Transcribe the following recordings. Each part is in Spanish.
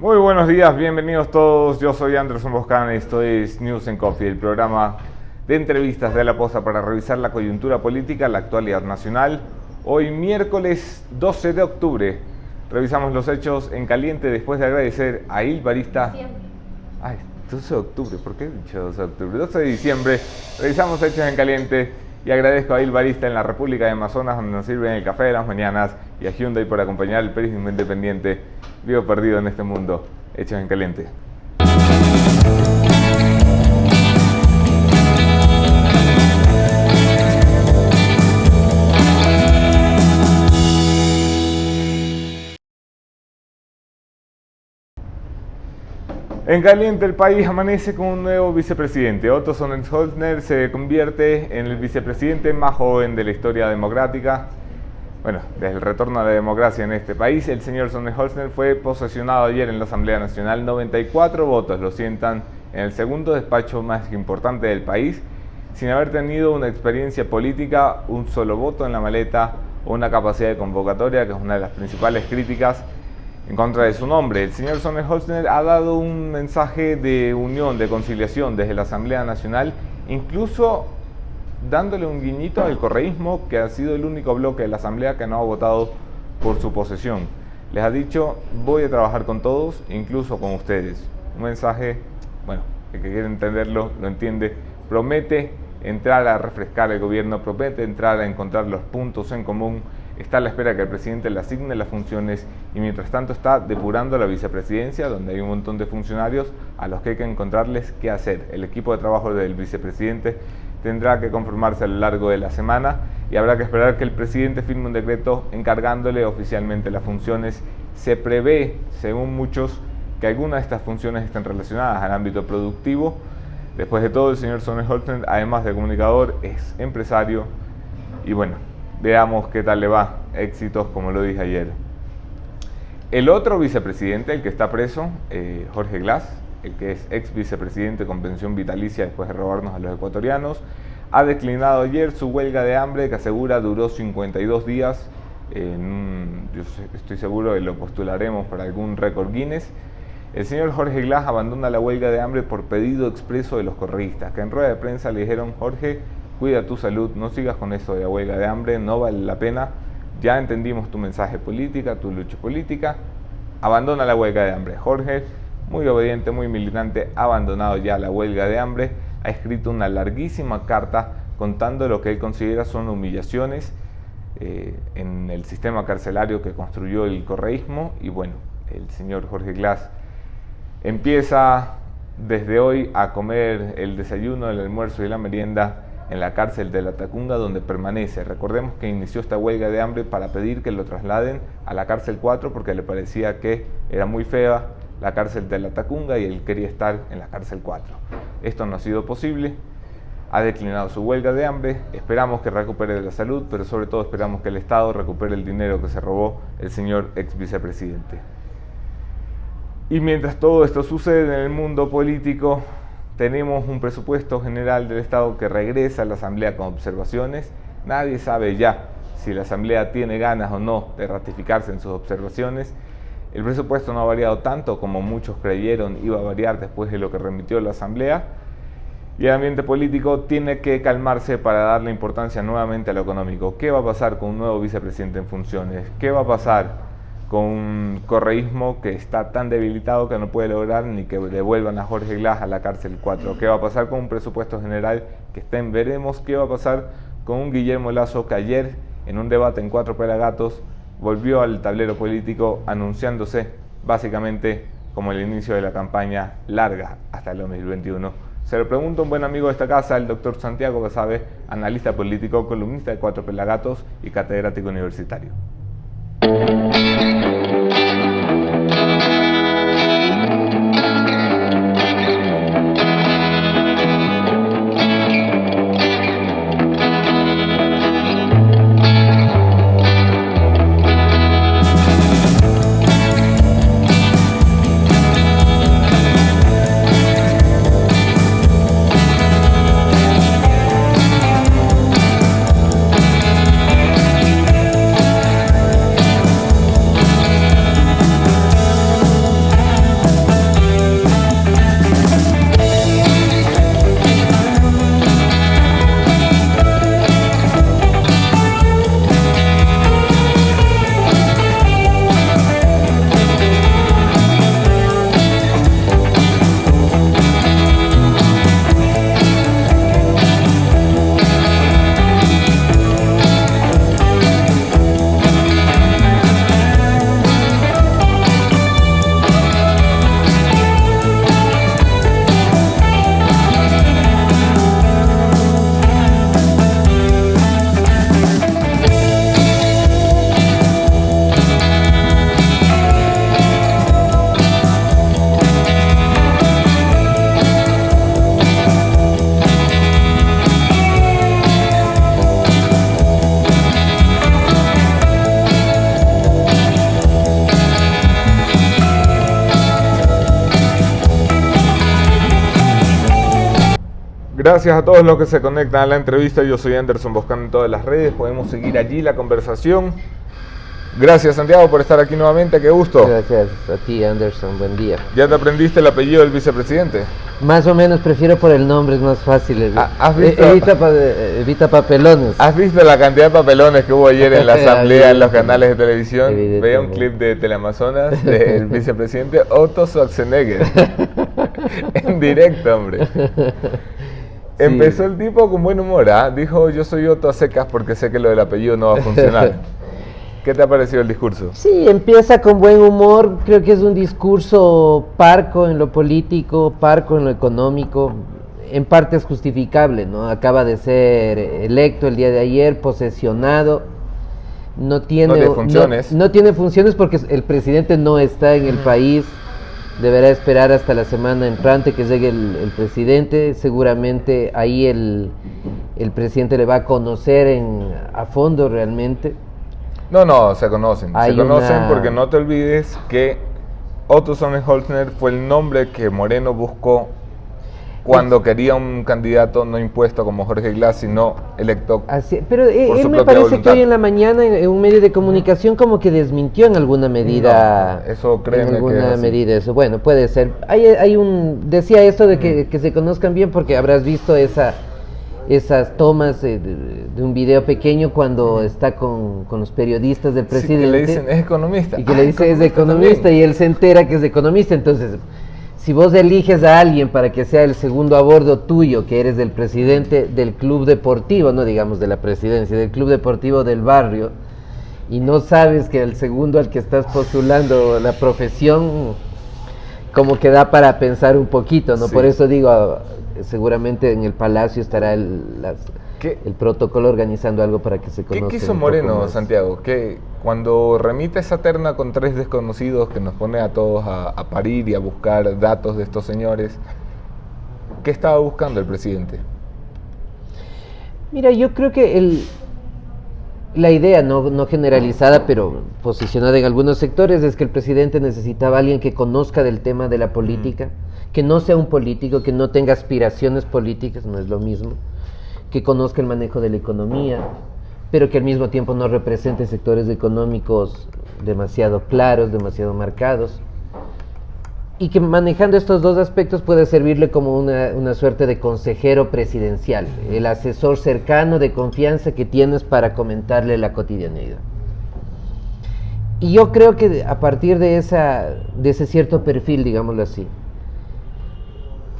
Muy buenos días, bienvenidos todos. Yo soy Anderson Boscán y esto es News and Coffee, el programa de entrevistas de La Posta para revisar la coyuntura política, la actualidad nacional. Hoy miércoles 12 de octubre revisamos los hechos en caliente después de agradecer a Il Barista. Ay, 12 de octubre, ¿por qué he dicho 12 de octubre? 12 de diciembre, revisamos hechos en caliente y agradezco a Il Barista en la República de Amazonas, donde nos sirven el café de las mañanas, y a Hyundai por acompañar el periodismo independiente. Vivo perdido en este mundo. Hechos en caliente. En caliente, el país amanece con un nuevo vicepresidente. Otto Sonnenholzner se convierte en el vicepresidente más joven de la historia democrática. Bueno, desde el retorno a la democracia en este país, el señor Sonnenholzner fue posesionado ayer en la Asamblea Nacional. 94 votos lo sientan en el segundo despacho más importante del país, sin haber tenido una experiencia política, un solo voto en la maleta o una capacidad de convocatoria, que es una de las principales críticas en contra de su nombre. El señor Sonnenholzner ha dado un mensaje de unión, de conciliación desde la Asamblea Nacional, incluso dándole un guiñito al correísmo, que ha sido el único bloque de la Asamblea que no ha votado por su posesión. Les ha dicho: voy a trabajar con todos, incluso con ustedes. Un mensaje, bueno, el que quiere entenderlo, lo entiende. Promete entrar a refrescar el gobierno, promete entrar a encontrar los puntos en común. Está a la espera que el presidente le asigne las funciones y mientras tanto está depurando la vicepresidencia, donde hay un montón de funcionarios a los que hay que encontrarles qué hacer. El equipo de trabajo del vicepresidente tendrá que conformarse a lo largo de la semana y habrá que esperar que el presidente firme un decreto encargándole oficialmente las funciones. Se prevé, según muchos, que algunas de estas funciones estén relacionadas al ámbito productivo. Después de todo, el señor Sonnenholzner, además de comunicador, es empresario y bueno, veamos qué tal le va. Éxitos, como lo dije ayer. El otro vicepresidente, el que está preso, Jorge Glass, el que es ex vicepresidente con pensión vitalicia después de robarnos a los ecuatorianos, ha declinado ayer su huelga de hambre, que asegura duró 52 días. Yo estoy seguro que lo postularemos para algún récord Guinness. El señor Jorge Glass abandona la huelga de hambre por pedido expreso de los correístas, que en rueda de prensa le dijeron: Jorge, cuida tu salud, no sigas con eso de la huelga de hambre, no vale la pena, ya entendimos tu mensaje política, tu lucha política, abandona la huelga de hambre. Jorge, muy obediente, muy militante, ha abandonado ya la huelga de hambre, ha escrito una larguísima carta contando lo que él considera son humillaciones en el sistema carcelario que construyó el correísmo. Y bueno, el señor Jorge Glass empieza desde hoy a comer el desayuno, el almuerzo y la merienda en la cárcel de La Tacunga, donde permanece. Recordemos que inició esta huelga de hambre para pedir que lo trasladen a la cárcel 4 porque le parecía que era muy fea la cárcel de La Tacunga y él quería estar en la cárcel 4. Esto no ha sido posible, ha declinado su huelga de hambre. Esperamos que recupere la salud, pero sobre todo esperamos que el Estado recupere el dinero que se robó el señor ex vicepresidente. Y mientras todo esto sucede en el mundo político, tenemos un presupuesto general del Estado que regresa a la Asamblea con observaciones. Nadie sabe ya si la Asamblea tiene ganas o no de ratificarse en sus observaciones. El presupuesto no ha variado tanto como muchos creyeron iba a variar después de lo que remitió la Asamblea. Y el ambiente político tiene que calmarse para darle importancia nuevamente a lo económico. ¿Qué va a pasar con un nuevo vicepresidente en funciones? ¿Qué va a pasar con un correísmo que está tan debilitado que no puede lograr ni que devuelvan a Jorge Glass a la cárcel 4? ¿Qué va a pasar con un presupuesto general que está en veremos? ¿Qué va a pasar con un Guillermo Lasso que ayer, en un debate en Cuatro Pelagatos, volvió al tablero político anunciándose básicamente como el inicio de la campaña larga hasta el 2021? Se lo pregunto a un buen amigo de esta casa, el doctor Santiago Basabe, analista político, columnista de Cuatro Pelagatos y catedrático universitario. Gracias a todos los que se conectan a la entrevista. Yo soy Anderson Boscan en todas las redes. Podemos seguir allí la conversación. Gracias, Santiago, por estar aquí nuevamente. Qué gusto. Gracias a ti, Anderson. Buen día. ¿Ya te aprendiste el apellido del vicepresidente? Más o menos, prefiero por el nombre, es más fácil. ¿Has visto? Evita papelones. ¿Has visto la cantidad de papelones que hubo ayer en la asamblea en los canales de televisión? Veía un clip de Teleamazonas del vicepresidente Otto Schwarzenegger. En directo, hombre. Sí. Empezó el tipo con buen humor, ¿ah? Dijo, yo soy Otto a secas porque sé que lo del apellido no va a funcionar. ¿Qué te ha parecido el discurso? Sí, empieza con buen humor. Creo que es un discurso parco en lo político, parco en lo económico. En parte es justificable, ¿no? Acaba de ser electo el día de ayer, posesionado. No tiene funciones. No tiene funciones porque el presidente no está en el país. Deberá esperar hasta la semana entrante que llegue el presidente. Seguramente ahí el presidente le va a conocer a fondo realmente. No, se conocen. Se conocen porque no te olvides que Otto Sonnenholzner fue el nombre que Moreno buscó cuando quería un candidato no impuesto como Jorge Glass, sino electo. Así, pero él me parece voluntad. Que hoy en la mañana en un medio de comunicación como que desmintió en alguna medida. No, eso créeme en alguna que es medida eso. Bueno, puede ser. Decía esto de que se conozcan bien porque habrás visto esas tomas de un video pequeño cuando está con los periodistas del presidente. Sí, que le dicen, es economista. Y que le dice, es economista también. Y él se entera que es economista. Entonces, si vos eliges a alguien para que sea el segundo a bordo tuyo, que eres del presidente del club deportivo, no digamos de la presidencia, del club deportivo del barrio, y no sabes que el segundo al que estás postulando la profesión, como que da para pensar un poquito, ¿no? Sí. Por eso digo, seguramente en el Palacio estará el protocolo organizando algo para que se conozca. ¿Qué quiso Moreno, Santiago? Que cuando remite esa terna con 3 desconocidos que nos pone a todos a parir y a buscar datos de estos señores, ¿qué estaba buscando el presidente? Mira, yo creo que la idea, no generalizada, pero posicionada en algunos sectores, es que el presidente necesitaba a alguien que conozca del tema de la política, que no sea un político, que no tenga aspiraciones políticas, no es lo mismo, que conozca el manejo de la economía, pero que al mismo tiempo no represente sectores económicos demasiado claros, demasiado marcados, y que manejando estos dos aspectos puede servirle como una suerte de consejero presidencial, el asesor cercano de confianza que tienes para comentarle la cotidianeidad. Y yo creo que a partir de ese cierto perfil, digámoslo así,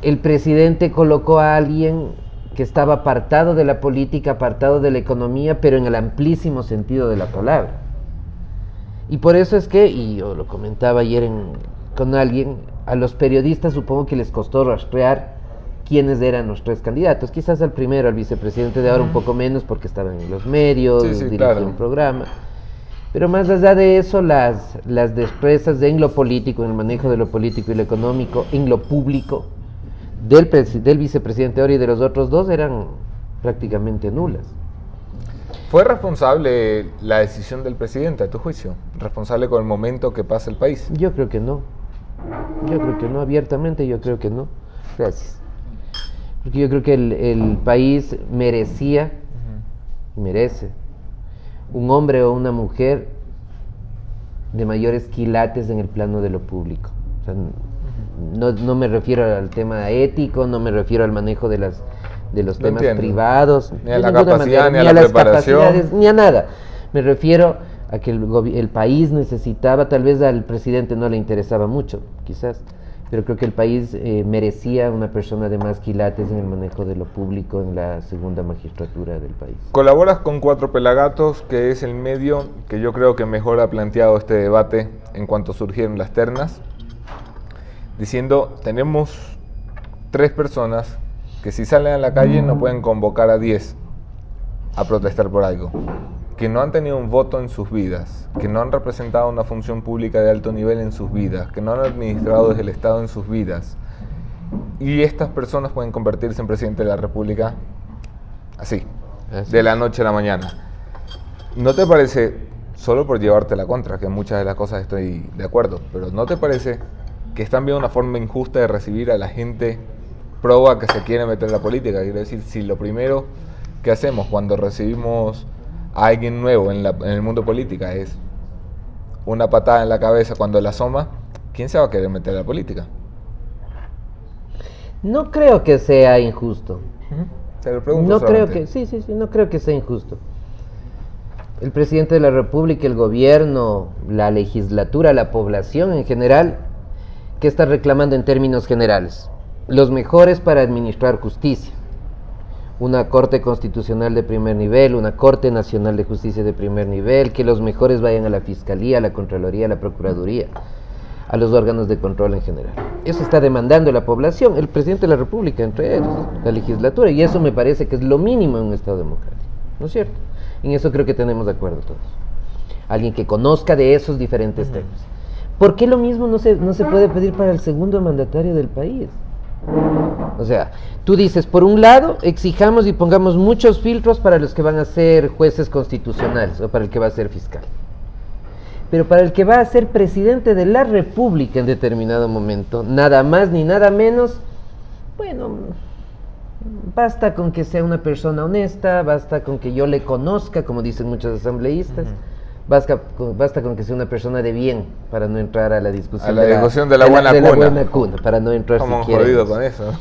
el presidente colocó a alguien que estaba apartado de la política, apartado de la economía, pero en el amplísimo sentido de la palabra. Y por eso es que, y yo lo comentaba ayer con alguien, a los periodistas supongo que les costó rastrear quiénes eran los 3 candidatos. Quizás al primero, al vicepresidente de ahora un poco menos porque estaban en los medios, dirigía un programa. Pero más allá de eso, las destrezas en lo político, en el manejo de lo político y lo económico, en lo público, del vicepresidente ahora y de los otros 2 eran prácticamente nulas. ¿Fue responsable la decisión del presidente, a tu juicio? ¿Responsable con el momento que pasa el país? Yo creo que no. Abiertamente yo creo que no. Gracias. Porque yo creo que el país merece un hombre o una mujer de mayores quilates en el plano de lo público. O sea, no me refiero al tema ético, no me refiero al manejo de los temas privados, ni a la capacidad, ni a la preparación, ni a nada. Me refiero a que el país necesitaba, tal vez al presidente no le interesaba mucho, quizás, pero creo que el país merecía una persona de más quilates en el manejo de lo público en la segunda magistratura del país. Colaboras con Cuatro Pelagatos, que es el medio que yo creo que mejor ha planteado este debate en cuanto surgieron las ternas, diciendo, tenemos 3 personas que si salen a la calle no pueden convocar a 10 a protestar por algo, que no han tenido un voto en sus vidas, que no han representado una función pública de alto nivel en sus vidas, que no han administrado desde el Estado en sus vidas, y estas personas pueden convertirse en presidente de la República así, de la noche a la mañana. ¿No te parece, solo por llevarte la contra, que en muchas de las cosas estoy de acuerdo, pero no te parece que es también una forma injusta de recibir a la gente proba que se quiere meter en la política. Quiero decir, si lo primero que hacemos cuando recibimos a alguien nuevo en el mundo política es una patada en la cabeza cuando la asoma, ¿quién se va a querer meter a la política? No creo que sea injusto. Te lo pregunto No creo solamente. que, sí, no creo que sea injusto. El presidente de la República, el gobierno, la legislatura, la población en general, ¿qué está reclamando en términos generales? Los mejores para administrar justicia. Una Corte Constitucional de primer nivel, una Corte Nacional de Justicia de primer nivel, que los mejores vayan a la Fiscalía, a la Contraloría, a la Procuraduría, a los órganos de control en general. Eso está demandando la población, el presidente de la República, entre ellos, la legislatura, y eso me parece que es lo mínimo en un Estado democrático, ¿no es cierto? En eso creo que tenemos de acuerdo todos. Alguien que conozca de esos diferentes temas. ¿Por qué lo mismo no se puede pedir para el segundo mandatario del país? O sea, tú dices, por un lado, exijamos y pongamos muchos filtros para los que van a ser jueces constitucionales o para el que va a ser fiscal. Pero para el que va a ser presidente de la República en determinado momento, nada más ni nada menos, bueno, basta con que sea una persona honesta, basta con que yo le conozca, como dicen muchos asambleístas, basta con que sea una persona de bien, para no entrar a la discusión de la buena cuna, para no entrar Como siquiera jodido con eso, ¿no?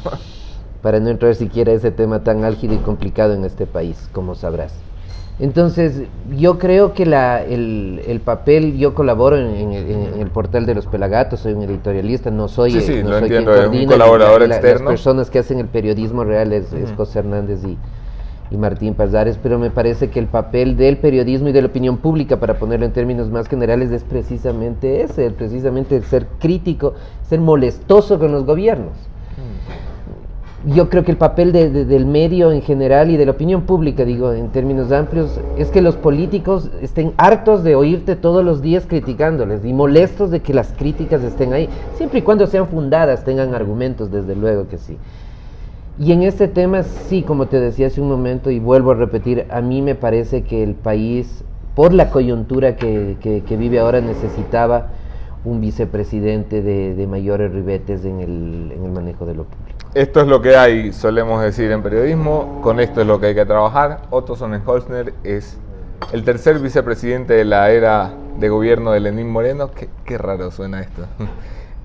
Para no entrar siquiera a ese tema tan álgido y complicado en este país, como sabrás. Entonces, yo creo que el papel, yo colaboro en el portal de Los Pelagatos, soy un editorialista, no soy lo quien entiendo, es un coordina, colaborador externo. Las personas que hacen el periodismo real es José Hernández y Martín Pazares, pero me parece que el papel del periodismo y de la opinión pública, para ponerlo en términos más generales, es precisamente ese, precisamente ser crítico, ser molestoso con los gobiernos. Yo creo que el papel del medio en general y de la opinión pública, digo, en términos amplios, es que los políticos estén hartos de oírte todos los días criticándoles y molestos de que las críticas estén ahí, siempre y cuando sean fundadas, tengan argumentos, desde luego que sí. Y en este tema, sí, como te decía hace un momento y vuelvo a repetir, a mí me parece que el país, por la coyuntura que vive ahora, necesitaba un vicepresidente de mayores ribetes en el manejo de lo público. Esto es lo que hay, solemos decir en periodismo, con esto es lo que hay que trabajar. Otto Sonnenholzner es el tercer vicepresidente de la era de gobierno de Lenín Moreno. Qué raro suena esto.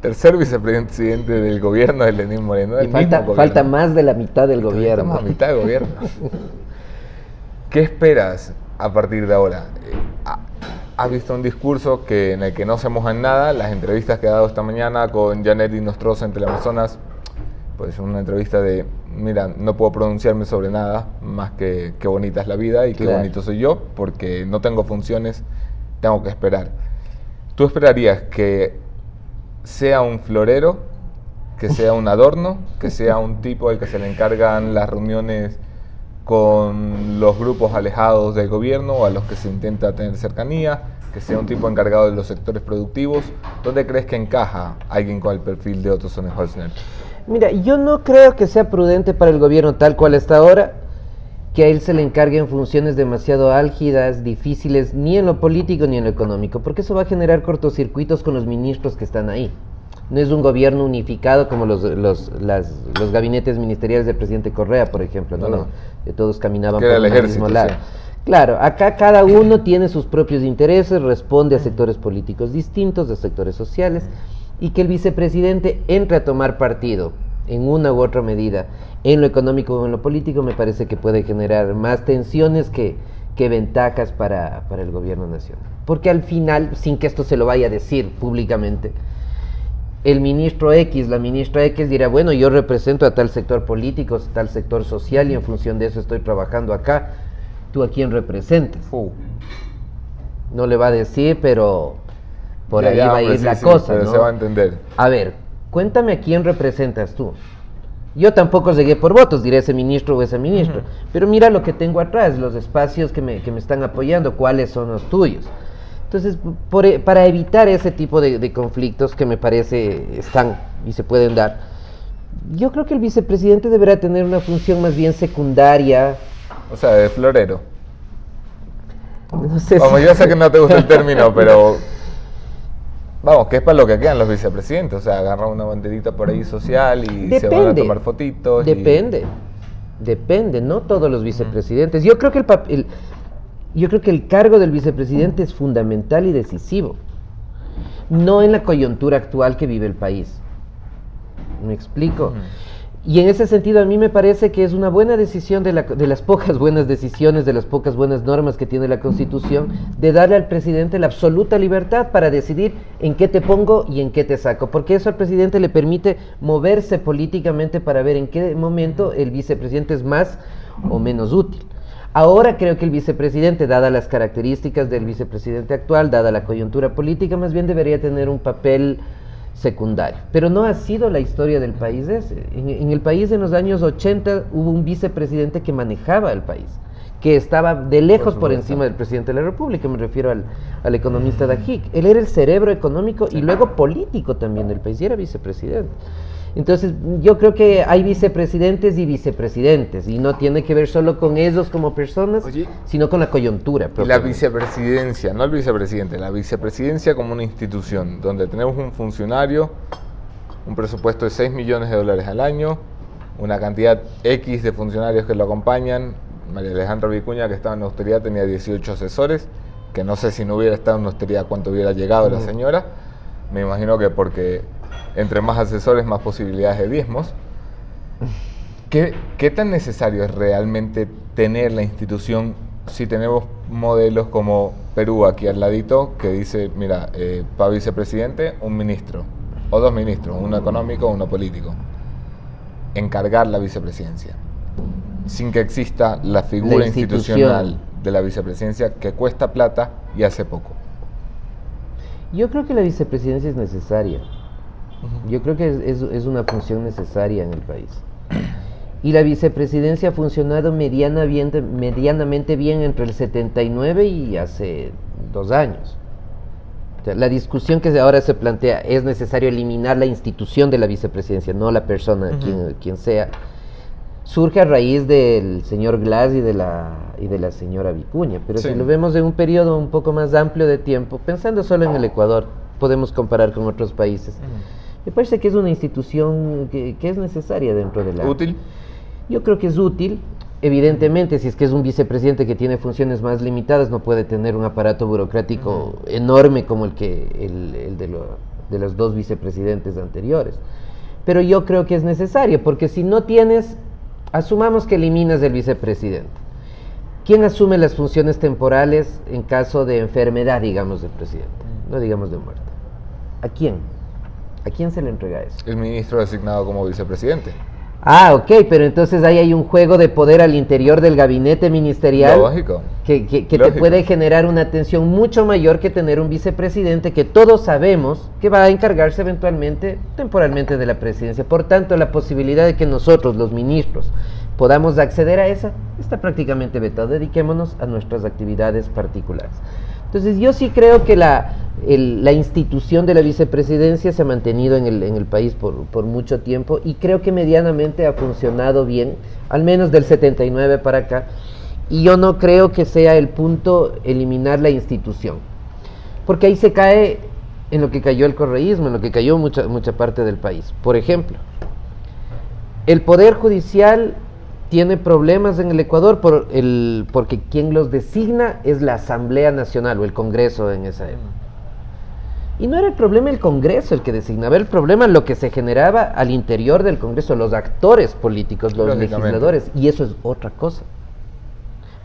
Tercer vicepresidente del gobierno de Lenín Moreno. Y falta más de la mitad del gobierno. Estamos a mitad del gobierno. ¿Qué esperas a partir de ahora? ¿Has visto un discurso en el que no se moja en nada? Las entrevistas que ha dado esta mañana con Janet Nostroza en Teleamazonas, pues una entrevista de, mira, no puedo pronunciarme sobre nada más que qué bonita es la vida y qué bonito soy yo, porque no tengo funciones, tengo que esperar. ¿Tú esperarías que sea un florero, que sea un adorno, que sea un tipo al que se le encargan las reuniones con los grupos alejados del gobierno o a los que se intenta tener cercanía, que sea un tipo encargado de los sectores productivos? ¿Dónde crees que encaja alguien con el perfil de Otto Sonnenholzner? Mira, yo no creo que sea prudente para el gobierno tal cual está ahora que a él se le encarguen funciones demasiado álgidas, difíciles, ni en lo político ni en lo económico, porque eso va a generar cortocircuitos con los ministros que están ahí. No es un gobierno unificado como los gabinetes ministeriales del presidente Correa, por ejemplo, ¿no? Que todos caminaban por el mismo lado. Sí. Claro, acá cada uno tiene sus propios intereses, responde a sectores políticos distintos, a sectores sociales, y que el vicepresidente entre a tomar partido en una u otra medida en lo económico o en lo político, me parece que puede generar más tensiones que ventajas para el gobierno nacional. Porque al final, sin que esto se lo vaya a decir públicamente, el ministro X, la ministra X dirá, bueno, yo represento a tal sector político, a tal sector social, y en función de eso estoy trabajando acá. ¿Tú a quién representas? No le va a decir, pero por ahí va a ir la cosa, pero ¿no? Se va a entender. A ver, cuéntame a quién representas tú. Yo tampoco llegué por votos, diré ese ministro o esa ministra, pero mira lo que tengo atrás, los espacios que me están apoyando, cuáles son los tuyos. Entonces, para evitar ese tipo de conflictos que me parece están y se pueden dar, yo creo que el vicepresidente deberá tener una función más bien secundaria. O sea, de florero. No sé Vamos, yo sé que no te gusta el término, pero Vamos, que es para lo que quedan los vicepresidentes, o sea, agarran una banderita por ahí social y se van a tomar fotitos. Depende, no todos los vicepresidentes. Yo creo que yo creo que el cargo del vicepresidente es fundamental y decisivo, no en la coyuntura actual que vive el país. ¿Me explico? Y en ese sentido a mí me parece que es una buena decisión de las pocas buenas decisiones, de las pocas buenas normas que tiene la Constitución, de darle al presidente la absoluta libertad para decidir en qué te pongo y en qué te saco, porque eso al presidente le permite moverse políticamente para ver en qué momento el vicepresidente es más o menos útil. Ahora creo que el vicepresidente, dadas las características del vicepresidente actual, dada la coyuntura política, más bien debería tener un papel secundario, pero no ha sido la historia del país ese. En el país en los años 80 hubo un vicepresidente que manejaba el país, que estaba de lejos por encima del presidente de la República, me refiero al economista Dajic. Él era el cerebro económico y luego político también del país, y era vicepresidente. Entonces yo creo que hay vicepresidentes y vicepresidentes, y no tiene que ver solo con ellos como personas, sino con la coyuntura. La vicepresidencia, no el vicepresidente, la vicepresidencia como una institución, donde tenemos un funcionario, un presupuesto de $6 millones al año, una cantidad X de funcionarios que lo acompañan. María Alejandra Vicuña, que estaba en austeridad, tenía 18 asesores, que no sé si no hubiera estado en austeridad cuánto hubiera llegado la señora. Me imagino que porque entre más asesores, más posibilidades de diezmos. ¿Qué tan necesario es realmente tener la institución si tenemos modelos como Perú aquí al ladito, que dice, mira, para vicepresidente, un ministro, o dos ministros, uno económico, uno político, encargar la vicepresidencia, sin que exista la figura institucional de la vicepresidencia, que cuesta plata y hace poco? Yo creo que la vicepresidencia es necesaria. Yo creo que es una función necesaria en el país. Y la vicepresidencia ha funcionado medianamente bien entre el 79 y hace 2 años. O sea, la discusión que ahora se plantea, es necesario eliminar la institución de la vicepresidencia, no la persona, quien sea, surge a raíz del señor Glass y de la señora Vicuña. Pero si lo vemos en un periodo un poco más amplio de tiempo, pensando solo en el Ecuador, podemos comparar con otros países. Me parece que es una institución que es necesaria dentro de la... ¿Útil? Yo creo que es útil. Evidentemente, si es que es un vicepresidente que tiene funciones más limitadas, no puede tener un aparato burocrático enorme como el de los 2 vicepresidentes anteriores. Pero yo creo que es necesario, porque si no tienes, asumamos que eliminas el vicepresidente. ¿Quién asume las funciones temporales en caso de enfermedad, digamos, del presidente? No digamos de muerte. ¿A quién? ¿A quién se le entrega eso? El ministro designado como vicepresidente. Ah, ok, pero entonces ahí hay un juego de poder al interior del gabinete ministerial. Lógico. Que te puede generar una tensión mucho mayor que tener un vicepresidente que todos sabemos que va a encargarse eventualmente, temporalmente, de la presidencia. Por tanto, la posibilidad de que nosotros, los ministros, podamos acceder a esa, está prácticamente vetado. Dediquémonos a nuestras actividades particulares. Entonces yo sí creo que la institución de la vicepresidencia se ha mantenido en el país por mucho tiempo, y creo que medianamente ha funcionado bien, al menos del 79 para acá, y yo no creo que sea el punto eliminar la institución, porque ahí se cae en lo que cayó el correísmo, en lo que cayó mucha parte del país. Por ejemplo, el Poder Judicial tiene problemas en el Ecuador porque quien los designa es la Asamblea Nacional o el Congreso en esa época. Y no era el problema el Congreso el que designaba, el problema lo que se generaba al interior del Congreso, los actores políticos, los legisladores, y eso es otra cosa.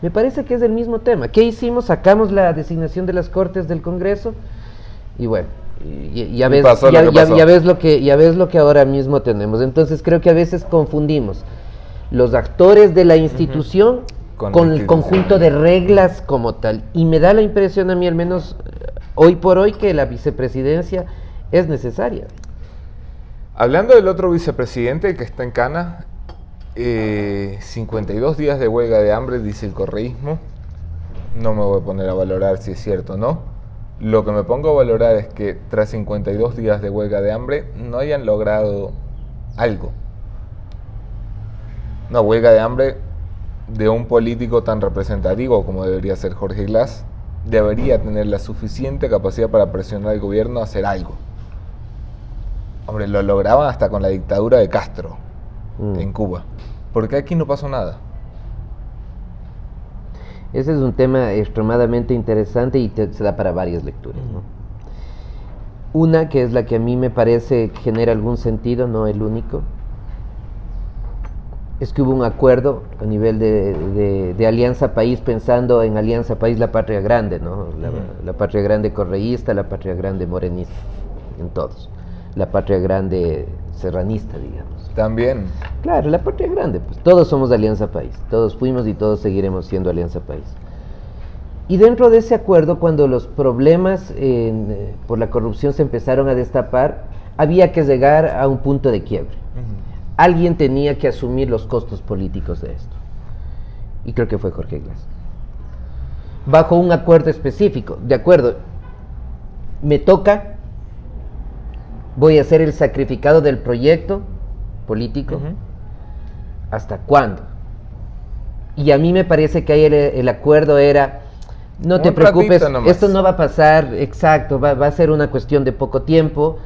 Me parece que es el mismo tema. ¿Qué hicimos? Sacamos la designación de las Cortes del Congreso y bueno, ya ves lo que ahora mismo tenemos. Entonces creo que a veces confundimos los actores de la institución con el conjunto de reglas como tal. Y me da la impresión a mí, al menos hoy por hoy, que la vicepresidencia es necesaria. Hablando del otro vicepresidente que está en cana, 52 días de huelga de hambre, dice el correísmo. No me voy a poner a valorar si es cierto o no. Lo que me pongo a valorar es que tras 52 días de huelga de hambre no hayan logrado algo. Una huelga de hambre de un político tan representativo como debería ser Jorge Glass, debería tener la suficiente capacidad para presionar al gobierno a hacer algo. Hombre, lo lograban hasta con la dictadura de Castro en Cuba. ¿Por qué aquí no pasó nada? Ese es un tema extremadamente interesante y se da para varias lecturas, ¿no? Una, que es la que a mí me parece que genera algún sentido, no el único, es que hubo un acuerdo a nivel de Alianza País, pensando en Alianza País la patria grande, ¿no? La patria grande correísta, la patria grande morenista, en todos. La patria grande serranista, digamos. También. Claro, la patria grande, pues todos somos Alianza País, todos fuimos y todos seguiremos siendo Alianza País. Y dentro de ese acuerdo, cuando los problemas por la corrupción se empezaron a destapar, había que llegar a un punto de quiebre. Alguien tenía que asumir los costos políticos de esto. Y creo que fue Jorge Glass. Bajo un acuerdo específico. De acuerdo, me toca, voy a ser el sacrificado del proyecto político. ¿Hasta cuándo? Y a mí me parece que ahí el acuerdo era, no te preocupes, esto no va a pasar, exacto, va a ser una cuestión de poco tiempo.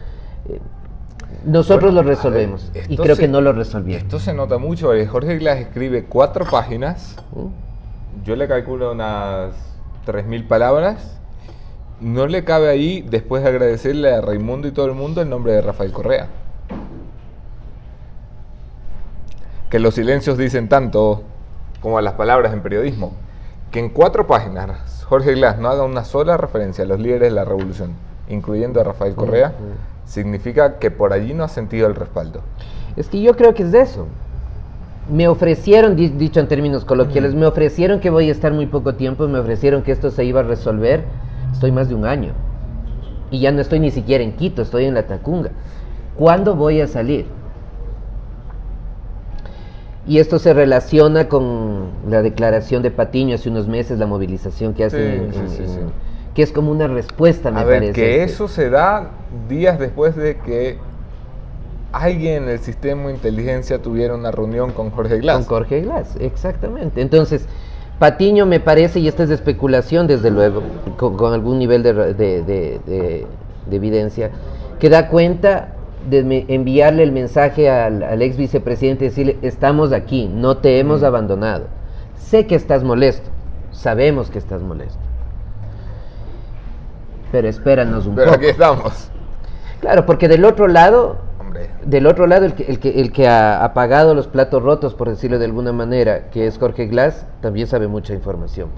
Nosotros lo resolvemos. Y creo que no lo resolvieron. Esto se nota mucho. Jorge Glass escribe 4 páginas. Yo le calculo unas 3.000 palabras. No le cabe ahí, después de agradecerle a Raimundo y todo el mundo, el nombre de Rafael Correa. Que los silencios dicen tanto como las palabras en periodismo. Que en 4 páginas Jorge Glass no haga una sola referencia a los líderes de la revolución, incluyendo a Rafael Correa, significa que por allí no ha sentido el respaldo. Es que yo creo que es de eso. Me ofrecieron, dicho en términos coloquiales, me ofrecieron que voy a estar muy poco tiempo, me ofrecieron que esto se iba a resolver. Estoy más de un año. Y ya no estoy ni siquiera en Quito, estoy en la Tacunga. ¿Cuándo voy a salir? Y esto se relaciona con la declaración de Patiño hace unos meses, la movilización que hace que es como una respuesta, me parece. Que eso se da días después de que alguien en el sistema de inteligencia tuviera una reunión con Jorge Glass. Con Jorge Glass, exactamente. Entonces, Patiño me parece, y esta es de especulación desde luego, con algún nivel de evidencia, que da cuenta de enviarle el mensaje al ex vicepresidente, decirle, estamos aquí, no te hemos abandonado. Sé que estás molesto, sabemos que estás molesto. Pero espéranos un poco. Pero aquí estamos. Claro, porque del otro lado, el que ha pagado los platos rotos, por decirlo de alguna manera, que es Jorge Glass, también sabe mucha información.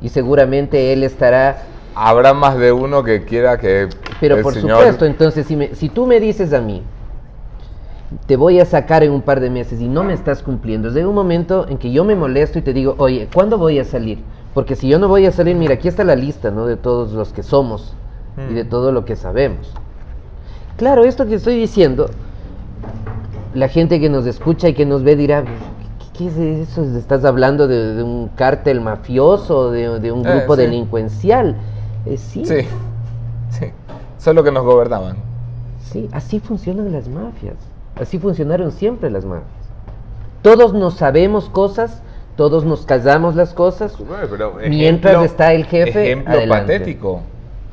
Y seguramente él estará... Habrá más de uno que quiera que... Pero por supuesto, entonces, si tú me dices a mí, te voy a sacar en un par de meses y no me estás cumpliendo, llega un momento en que yo me molesto y te digo, oye, ¿cuándo voy a salir? Porque si yo no voy a salir, mira, aquí está la lista, ¿no? De todos los que somos y de todo lo que sabemos. Claro, esto que estoy diciendo, la gente que nos escucha y que nos ve dirá, ¿qué es eso? ¿Estás hablando de un cártel mafioso, de un grupo delincuencial? Sí. Solo que nos gobernaban. Sí, así funcionan las mafias. Así funcionaron siempre las mafias. Todos nos sabemos cosas, todos nos callamos las cosas, mientras está el jefe. Ejemplo adelante. patético.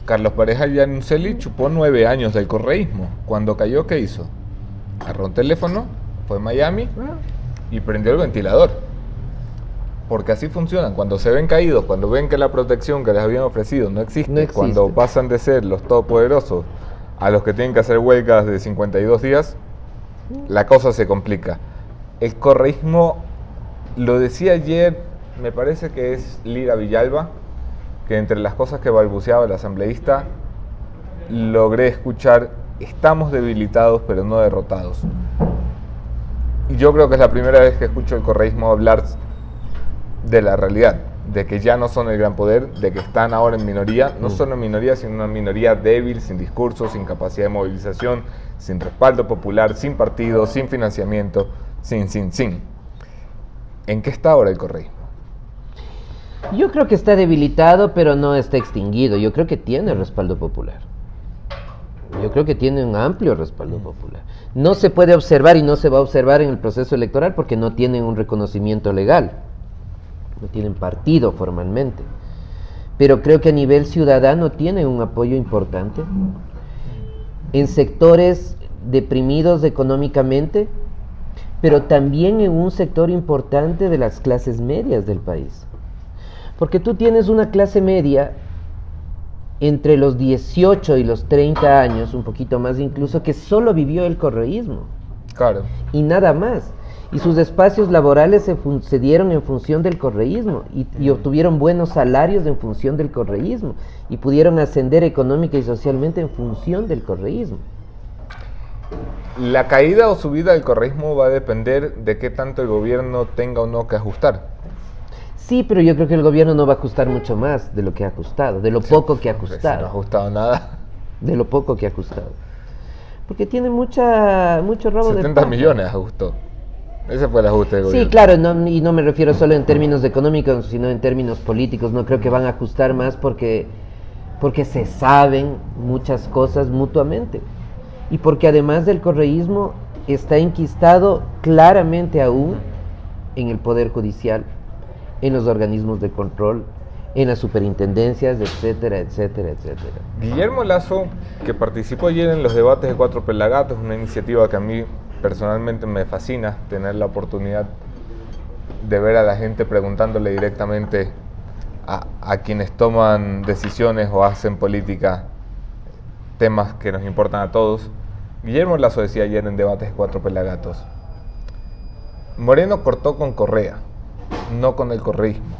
Carlos Pareja Yanuseli chupó 9 años del correísmo. Cuando cayó, ¿qué hizo? Agarró un teléfono, fue a Miami y prendió el ventilador. Porque así funcionan. Cuando se ven caídos, cuando ven que la protección que les habían ofrecido no existe, cuando pasan de ser los todopoderosos a los que tienen que hacer huelgas de 52 días, la cosa se complica. El correísmo, lo decía ayer, me parece que es Lira Villalba, que entre las cosas que balbuceaba el asambleísta, logré escuchar, estamos debilitados pero no derrotados. Y yo creo que es la primera vez que escucho el correísmo hablar de la realidad, de que ya no son el gran poder, de que están ahora en minoría, no solo en minoría, sino una minoría débil, sin discurso, sin capacidad de movilización, sin respaldo popular, sin partido, sin financiamiento, sin. ¿En qué está ahora el correísmo? Yo creo que está debilitado, pero no está extinguido. Yo creo que tiene respaldo popular. Yo creo que tiene un amplio respaldo popular. No se puede observar y no se va a observar en el proceso electoral porque no tienen un reconocimiento legal. No tienen partido formalmente. pero creo que a nivel ciudadano tiene un apoyo importante. En sectores deprimidos económicamente, pero también en un sector importante de las clases medias del país. Porque tú tienes una clase media entre los 18 y los 30 años, un poquito más incluso, que solo vivió el correísmo. Claro. Y nada más. Y sus espacios laborales se dieron en función del correísmo y obtuvieron buenos salarios en función del correísmo y pudieron ascender económica y socialmente en función del correísmo. La caída o subida del correísmo va a depender de qué tanto el gobierno tenga o no que ajustar. Sí, pero yo creo que el gobierno no va a ajustar mucho más de lo que ha ajustado, de lo poco que ha Si no ha ajustado. ajustado nada. De lo poco que ha ajustado. Porque tiene mucho robo de 70 paja. millones ajustó. Ese fue el ajuste del Sí, gobierno. claro, y no me refiero solo en términos económicos, sino en términos políticos. No creo que van a ajustar más porque se saben muchas cosas mutuamente. Y porque además del correísmo está enquistado claramente aún en el Poder Judicial, en los organismos de control, en las superintendencias, etcétera, etcétera, etcétera. Guillermo Lasso, que participó ayer en los debates de Cuatro Pelagatos, una iniciativa que a mí personalmente me fascina, tener la oportunidad de ver a la gente preguntándole directamente a quienes toman decisiones o hacen política temas que nos importan a todos. Guillermo Lasso decía ayer en debates de Cuatro Pelagatos: Moreno cortó con Correa, no con el correísmo.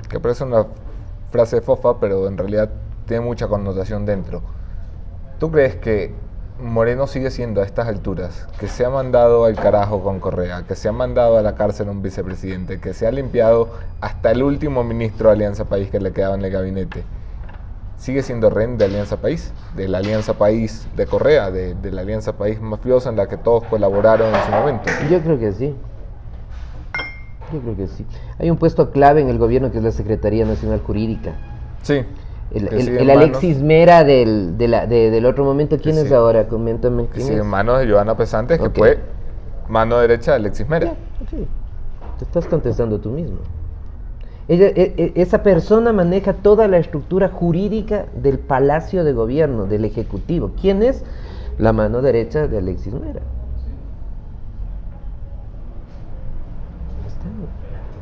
Que parece una frase fofa, pero en realidad tiene mucha connotación dentro. ¿Tú crees que Moreno sigue siendo a estas alturas, que se ha mandado al carajo con Correa, que se ha mandado a la cárcel a un vicepresidente, que se ha limpiado hasta el último ministro de Alianza País que le quedaba en el gabinete, sigue siendo rehén de Alianza País, de la Alianza País de Correa, de la Alianza País mafiosa en la que todos colaboraron en su momento? Yo creo que sí. Yo creo que sí. Hay un puesto clave en el gobierno que es la Secretaría Nacional Jurídica. Sí. El Alexis Mera del otro momento, ¿quién es ahora? Coméntame. Que ¿Quién sigue es? en manos de Johanna Pesantes, que Ok. fue mano derecha de Alexis Mera. Sí. Te estás contestando tú mismo. Esa persona maneja toda la estructura jurídica del Palacio de Gobierno, del Ejecutivo. ¿Quién es? La mano derecha de Alexis Mera.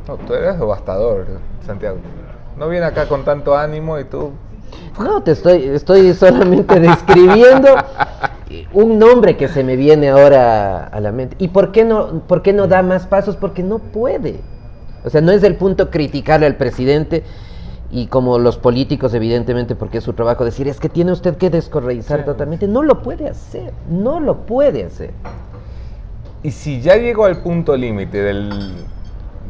No, tú eres devastador, Santiago. No viene acá con tanto ánimo y tú... No, estoy solamente describiendo un nombre que se me viene ahora a la mente. ¿Y por qué no da más pasos? Porque no puede. O sea, no es el punto criticarle al presidente y como los políticos, evidentemente, porque es su trabajo decir, es que tiene usted que descorreizar totalmente. No lo puede hacer, no lo puede hacer. Y si ya llegó al punto límite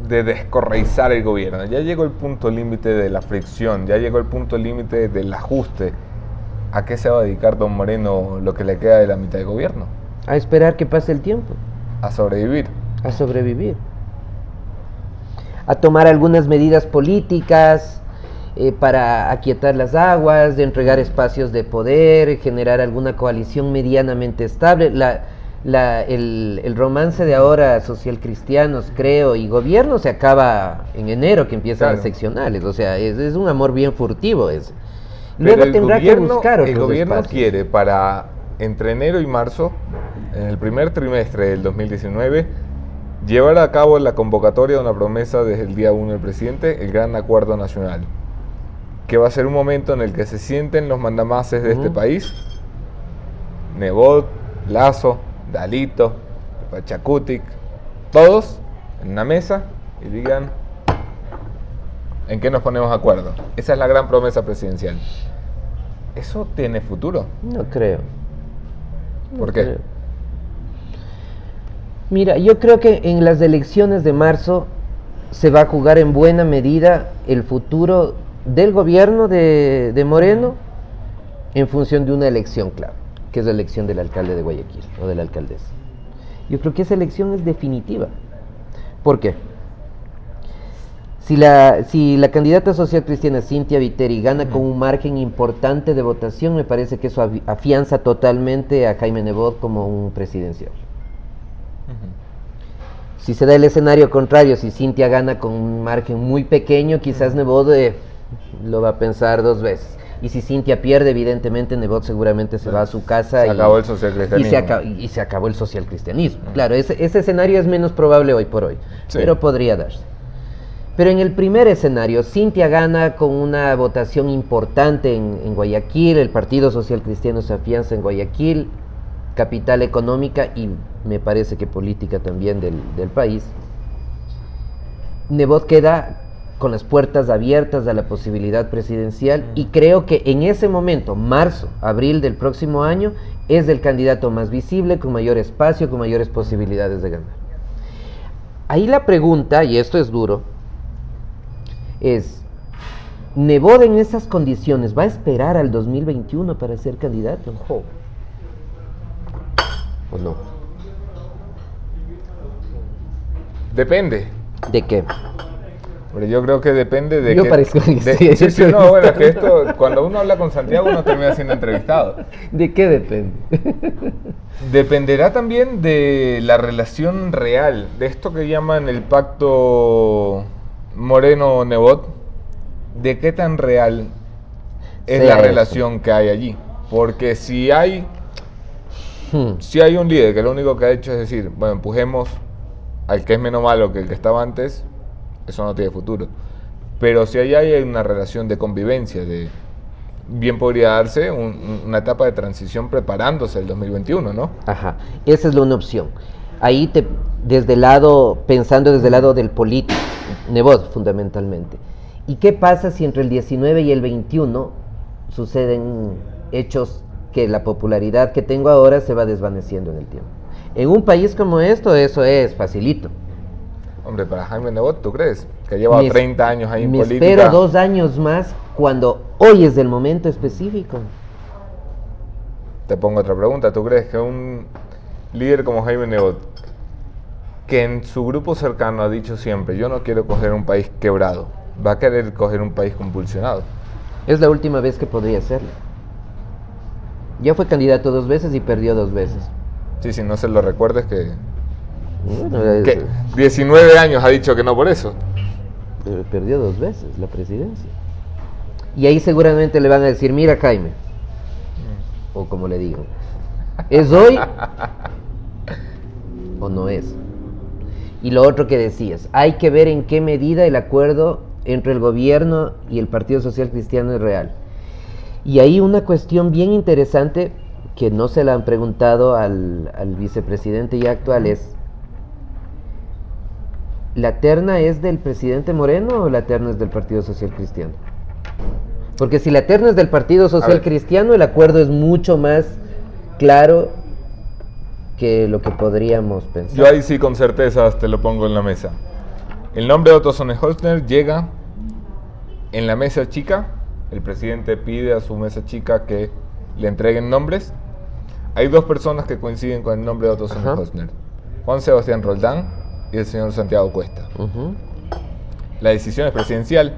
de descorreizar el gobierno, ya llegó el punto límite de la fricción, ya llegó el punto límite del ajuste, ¿a qué se va a dedicar don Moreno lo que le queda de la mitad del gobierno? A esperar que pase el tiempo. A sobrevivir. A sobrevivir. A tomar algunas medidas políticas para aquietar las aguas, de entregar espacios de poder, generar alguna coalición medianamente estable. El romance de ahora social-cristianos, creo, y gobierno se acaba en enero, que empiezan las seccionales. O sea, es un amor bien furtivo ese. Luego tendrá que buscar otros el gobierno espacios. quiere para entre enero y marzo, en el primer trimestre del 2019, llevar a cabo la convocatoria de una promesa desde el día 1 del presidente, el Gran Acuerdo Nacional, que va a ser un momento en el que se sienten los mandamases de este país, Nebot, Lasso, Dalito, Pachacutic, todos en una mesa y digan en qué nos ponemos de acuerdo. Esa es la gran promesa presidencial. ¿Eso tiene futuro? No creo. ¿Por qué? Creo. Mira, yo creo que en las elecciones de marzo se va a jugar en buena medida el futuro del gobierno de Moreno en función de una elección clave, que es la elección del alcalde de Guayaquil o de la alcaldesa. Yo creo que esa elección es definitiva. ¿Por qué? Si la candidata social cristiana Cynthia Viteri gana con un margen importante de votación, me parece que eso afianza totalmente a Jaime Nebot como un presidencial. Si se da el escenario contrario, si Cynthia gana con un margen muy pequeño, quizás Nebot lo va a pensar 2 veces. Y si Cintia pierde, evidentemente Nebot seguramente se va a su casa. Se acabó el socialcristianismo. Y se acabó el socialcristianismo. Claro, ese escenario es menos probable hoy por hoy, sí, pero podría darse. Pero en el primer escenario, Cintia gana con una votación importante en Guayaquil, el Partido Social Cristiano se afianza en Guayaquil, capital económica y me parece que política también del país. Nebot queda con las puertas abiertas a la posibilidad presidencial y creo que en ese momento, marzo, abril del próximo año, es el candidato más visible, con mayor espacio, con mayores posibilidades de ganar. Ahí la pregunta, y esto es duro, es, ¿Nebot en esas condiciones va a esperar al 2021 para ser candidato? ¿O no? Depende. ¿De qué? Pero yo creo que depende de Yo que... parezco que sí, no, bueno, es que esto, cuando uno habla con Santiago, uno termina siendo entrevistado. ¿De qué depende? Dependerá también de la relación real, de esto que llaman el pacto Moreno-Nebot, de qué tan real es la relación que hay allí. Porque si hay un líder que lo único que ha hecho es decir, bueno, empujemos al que es menos malo que el que estaba antes, eso no tiene futuro. Pero si ahí hay una relación de convivencia, bien podría darse una etapa de transición preparándose el 2021, ¿no? Ajá, esa es una opción. Ahí pensando desde el lado del político, Nebot fundamentalmente. ¿Y qué pasa si entre el 19 y el 21 suceden hechos que la popularidad que tengo ahora se va desvaneciendo en el tiempo? En un país como esto, eso es facilito. Hombre, para Jaime Nebot, ¿tú crees? Que lleva 30 años ahí en política. Me espero 2 años más cuando hoy es el momento específico. Te pongo otra pregunta. ¿Tú crees que un líder como Jaime Nebot, que en su grupo cercano ha dicho siempre, yo no quiero coger un país quebrado, va a querer coger un país convulsionado? Es la última vez que podría hacerlo. Ya fue candidato 2 veces y perdió 2 veces. Sí, si no se lo recuerdes que... Bueno, que 19 años ha dicho que no por eso. Perdió 2 veces la presidencia. Y ahí seguramente le van a decir, mira Jaime, o como le digo, ¿es hoy o no es? Y lo otro que decías, hay que ver en qué medida el acuerdo entre el gobierno y el Partido Social Cristiano es real. Y ahí una cuestión bien interesante que no se la han preguntado al vicepresidente ya actual es, ¿la terna es del presidente Moreno o la terna es del Partido Social Cristiano? Porque si la terna es del Partido Social Cristiano, el acuerdo es mucho más claro que lo que podríamos pensar. Yo ahí sí con certeza te lo pongo en la mesa. El nombre de Otto Sonnenholzner llega en la mesa chica. El presidente pide a su mesa chica que le entreguen nombres. Hay 2 personas que coinciden con el nombre de Otto Sonnenholzner: Juan Sebastián Roldán y el señor Santiago Cuesta. La decisión es presidencial,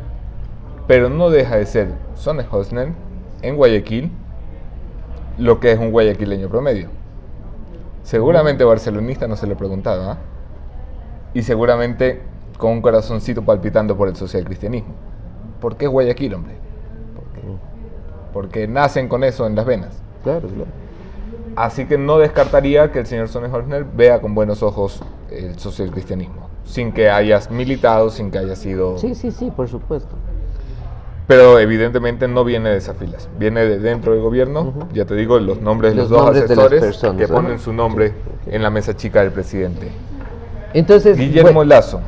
pero no deja de ser Sonnenholzner en Guayaquil lo que es un guayaquileño promedio. Seguramente barcelonista, no se lo preguntaba, ¿eh? Y seguramente con un corazoncito palpitando por el socialcristianismo. ¿Por qué Guayaquil, hombre? Porque nacen con eso en las venas. Claro, claro. Así que no descartaría que el señor Sonnenholzner vea con buenos ojos el socialcristianismo, sin que hayas militado, sin que haya sido... Sí, por supuesto. Pero evidentemente no viene de esas filas, viene de dentro del gobierno. Ya te digo, los nombres de los 2 asesores personas, que ponen su nombre en la mesa chica del presidente. Entonces, Guillermo Lasso.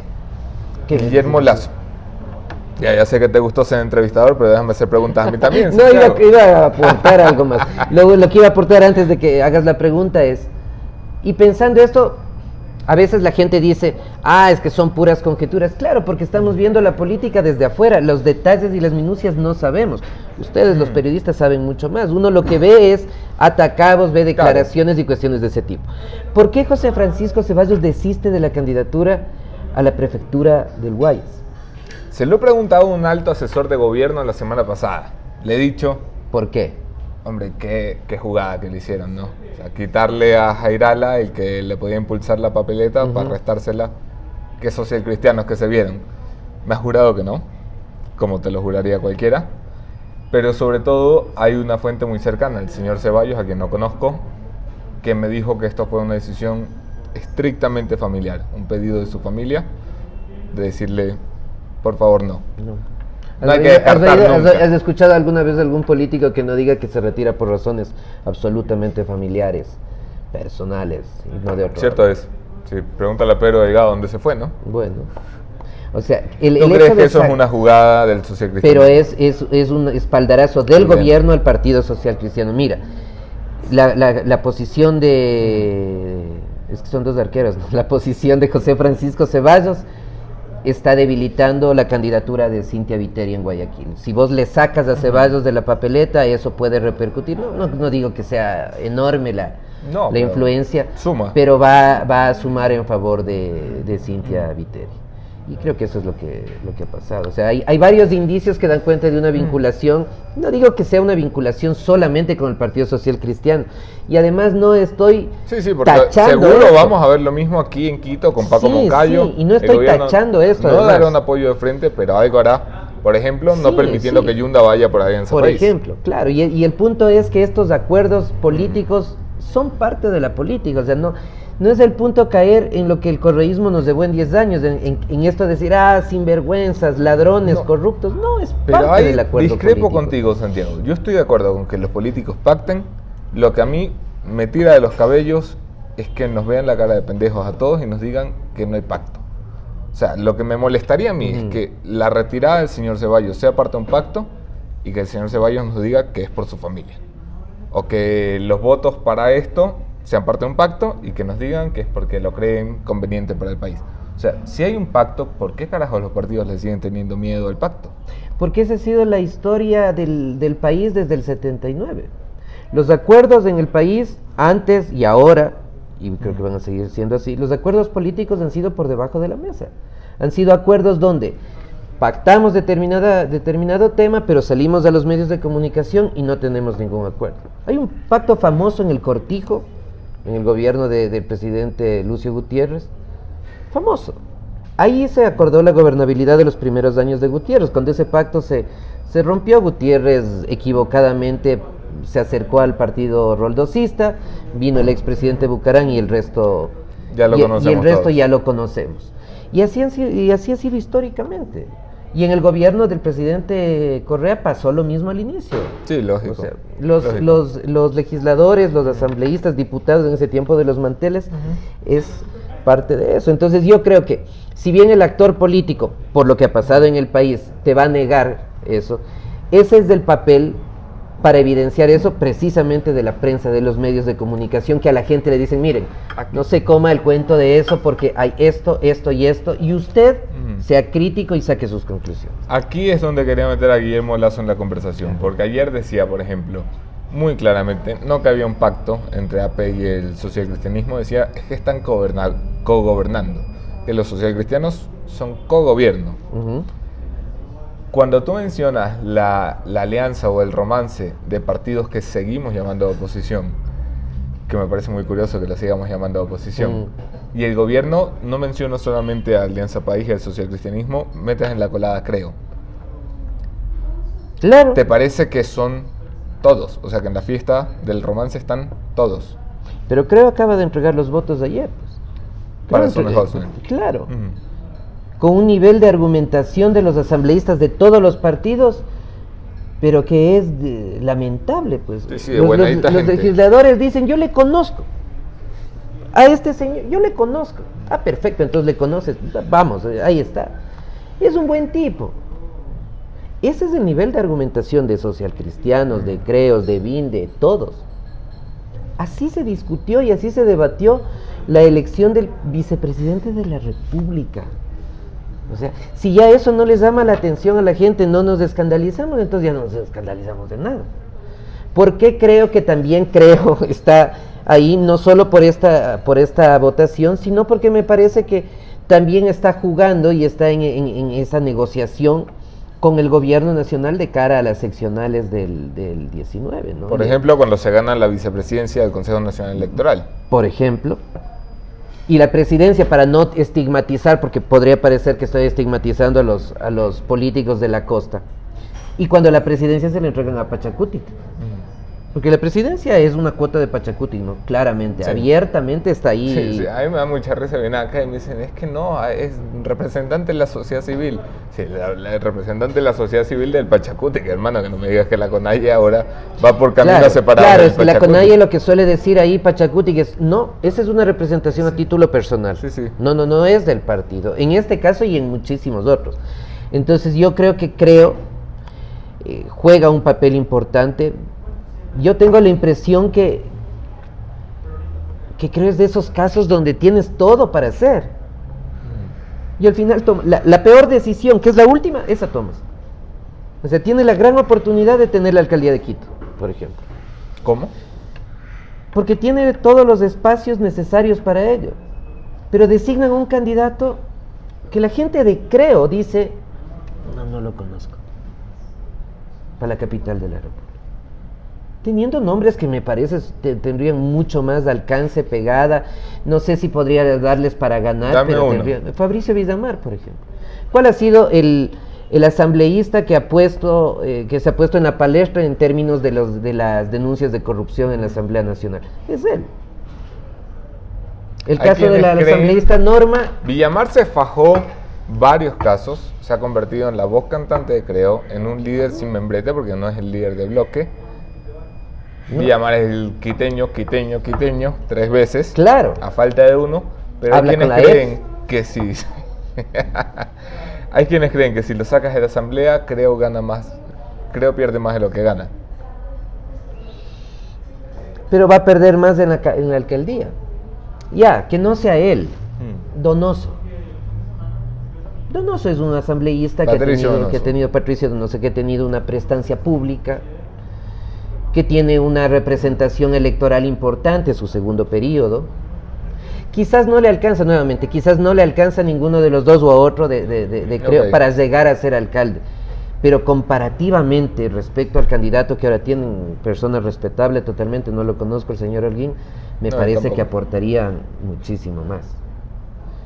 Guillermo Lasso. Ya sé que te gustó ser entrevistador, pero déjame hacer preguntas a mí también. No, iba a aportar algo más. Lo que iba a aportar antes de que hagas la pregunta es, y pensando esto, a veces la gente dice, es que son puras conjeturas. Claro, porque estamos viendo la política desde afuera, los detalles y las minucias no sabemos. Ustedes, los periodistas, saben mucho más. Uno lo que ve es atacados, ve declaraciones y cuestiones de ese tipo. ¿Por qué José Francisco Ceballos desiste de la candidatura a la prefectura del Guayas? Se lo he preguntado a un alto asesor de gobierno la semana pasada. Le he dicho... ¿Por qué? Hombre, qué jugada que le hicieron, ¿no? O sea, quitarle a Jairala el que le podía impulsar la papeleta para restársela. Qué socialcristianos que se vieron. Me ha jurado que no. como te lo juraría cualquiera, pero sobre todo hay una fuente muy cercana, el señor Ceballos, a quien no conozco, que me dijo que esto fue una decisión estrictamente familiar, un pedido de su familia, de decirle, por favor, no. No hay que descartar nunca. ¿Has escuchado alguna vez de algún político que no diga que se retira por razones absolutamente familiares, personales, y no de otro? Cierto es. Sí, pregúntale a Pedro Delgado dónde se fue, ¿no? Bueno, o sea, ¿Tú crees que eso es una jugada del social cristiano? Pero es un espaldarazo del gobierno al Partido Social Cristiano. Mira, la posición de... Es que son dos arqueros, ¿no? La posición de José Francisco Ceballos está debilitando la candidatura de Cynthia Viteri en Guayaquil. Si vos le sacas a Ceballos de la papeleta, eso puede repercutir. No digo que sea enorme la influencia, suma. Pero va a sumar en favor de Cynthia Viteri. Y creo que eso es lo que ha pasado. O sea, hay varios indicios que dan cuenta de una vinculación. No digo que sea una vinculación solamente con el Partido Social Cristiano. Y además no estoy porque tachando seguro esto. Vamos a ver lo mismo aquí en Quito con Paco Moncayo. Sí, y no estoy tachando esto. No dará un apoyo de frente, pero algo hará. Por ejemplo, no permitiendo que Yunda vaya por ahí en su país. Por ejemplo, claro. Y el punto es que estos acuerdos políticos son parte de la política. O sea, no es el punto caer en lo que el correísmo nos llevó en 10 años, en esto de decir, sinvergüenzas, ladrones, corruptos. No, es parte del acuerdo político. Discrepo contigo, Santiago. Yo estoy de acuerdo con que los políticos pacten. Lo que a mí me tira de los cabellos es que nos vean la cara de pendejos a todos y nos digan que no hay pacto. O sea, lo que me molestaría a mí es que la retirada del señor Ceballos sea parte de un pacto y que el señor Ceballos nos diga que es por su familia. O que los votos para esto sean parte de un pacto y que nos digan que es porque lo creen conveniente para el país. O sea, si hay un pacto, ¿por qué carajos los partidos le siguen teniendo miedo al pacto? Porque esa ha sido la historia del país desde el 79. Los acuerdos en el país, antes y ahora, y creo que van a seguir siendo así, los acuerdos políticos han sido por debajo de la mesa. Han sido acuerdos donde pactamos determinado tema, pero salimos a los medios de comunicación y no tenemos ningún acuerdo. Hay un pacto famoso en el Cortijo, en el gobierno del presidente Lucio Gutiérrez, famoso. Ahí se acordó la gobernabilidad de los primeros años de Gutiérrez. Cuando ese pacto se rompió, Gutiérrez equivocadamente se acercó al partido roldosista, vino el expresidente Bucarán y el resto ya lo conocemos. Y el resto todos. Ya lo conocemos. Y así ha sido históricamente. Y en el gobierno del presidente Correa pasó lo mismo al inicio. Sí, lógico. O sea, los legisladores, los asambleístas, diputados en ese tiempo de los manteles, es parte de eso. Entonces yo creo que si bien el actor político, por lo que ha pasado en el país, te va a negar eso, ese es el papel para evidenciar eso precisamente de la prensa, de los medios de comunicación, que a la gente le dicen, miren, no se coma el cuento de eso porque hay esto, esto y esto, y usted sea crítico y saque sus conclusiones. Aquí es donde quería meter a Guillermo Lazo en la conversación, porque ayer decía, por ejemplo, muy claramente, no que había un pacto entre AP y el socialcristianismo, decía, es que están cogobernando, que los socialcristianos son cogobierno. Cuando tú mencionas la alianza o el romance de partidos que seguimos llamando oposición, que me parece muy curioso que lo sigamos llamando oposición, y el gobierno no menciona solamente a Alianza País y al socialcristianismo, metes en la colada Creo. Claro. ¿Te parece que son todos? O sea, que en la fiesta del romance están todos. Pero Creo acaba de entregar los votos de ayer. Para Sunny Hosmer. Claro. Con un nivel de argumentación de los asambleístas de todos los partidos, pero que es lamentable, pues. Sí, los legisladores dicen, yo le conozco a este señor, yo le conozco. Perfecto, entonces le conoces, vamos, ahí está. Es un buen tipo. Ese es el nivel de argumentación de socialcristianos, de Creos, de BIN, de todos. Así se discutió y así se debatió la elección del vicepresidente de la República. O sea, si ya eso no les llama la atención a la gente, no nos escandalizamos, entonces ya no nos escandalizamos de nada. ¿Por qué creo que también Creo está ahí, no solo por esta votación, sino porque me parece que también está jugando y está en esa negociación con el gobierno nacional de cara a las seccionales del 19, ¿no? Por ejemplo, cuando se gana la vicepresidencia del Consejo Nacional Electoral. Por ejemplo. Y la presidencia, para no estigmatizar, porque podría parecer que estoy estigmatizando a los políticos de la costa, y cuando la presidencia se le entregan a Pachacutic. Porque la presidencia es una cuota de Pachacutic, ¿no? Claramente, sí. Abiertamente está ahí. Sí, sí, a mí me da mucha risa, vienen acá y me dicen, es que no, es representante de la sociedad civil. Sí, la representante de la sociedad civil del Pachacutic, hermano, que no me digas que la CONAIE ahora va por caminos separados. Claro, del es que la Pachacutic. CONAIE lo que suele decir ahí, Pachacutic, es, no, esa es una representación a título personal. Sí, sí. No es del partido. En este caso y en muchísimos otros. Entonces yo creo juega un papel importante. Yo tengo la impresión que creo es de esos casos donde tienes todo para hacer. Y al final la peor decisión, que es la última, esa tomas. O sea, tiene la gran oportunidad de tener la alcaldía de Quito, por ejemplo. ¿Cómo? Porque tiene todos los espacios necesarios para ello. Pero designan un candidato que la gente de Creo dice, no lo conozco, para la capital de la República. Teniendo nombres que me parece tendrían mucho más alcance, pegada, no sé si podría darles para ganar. Dame pero uno. Fabricio Villamar, por ejemplo. ¿Cuál ha sido el asambleísta que se ha puesto en la palestra en términos de las denuncias de corrupción en la Asamblea Nacional? Es él. El Hay caso de la quienes creen- asambleísta Norma. Villamar se fajó varios casos, se ha convertido en la voz cantante de Creo, en un líder sin membrete, porque no es el líder de bloque. No. Villamar es el quiteño, 3 veces. Claro. A falta de uno, pero hay Habla quienes con la creen que si... hay quienes creen que si lo sacas de la asamblea, Creo gana más, Creo pierde más de lo que gana. Pero va a perder más en la alcaldía. Ya, que no sea él. Donoso. Donoso es un asambleísta Patricio Donoso. que ha tenido Patricio Donoso, que ha tenido una prestancia pública, que tiene una representación electoral importante, su segundo periodo. Quizás no le alcanza nuevamente, quizás no le alcanza a ninguno de los dos o a otro de Creo Ok. para llegar a ser alcalde. Pero comparativamente respecto al candidato que ahora tienen, persona respetable totalmente, no lo conozco, el señor Holguín, me No, parece tampoco. que aportaría muchísimo más.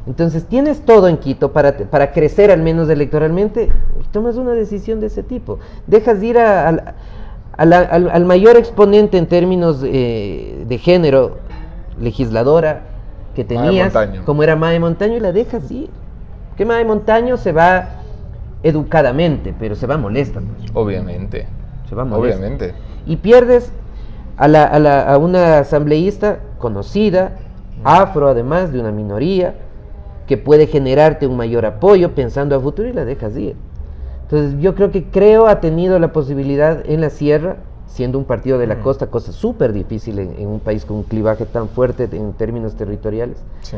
Entonces tienes todo en Quito para crecer al menos electoralmente, y tomas una decisión de ese tipo. Dejas de ir al mayor exponente en términos de género, legisladora, que Mae tenías, Montaño. como era Mae Montaño, y la dejas ir. Que Mae Montaño se va educadamente, pero se va molesta. Pues. Obviamente. Se va molesta. Obviamente. Y pierdes a una asambleísta conocida, afro además, de una minoría, que puede generarte un mayor apoyo pensando a futuro y la dejas ir. Entonces yo creo que Creo ha tenido la posibilidad en la sierra, siendo un partido de la costa, cosa súper difícil en un país con un clivaje tan fuerte en términos territoriales. Sí.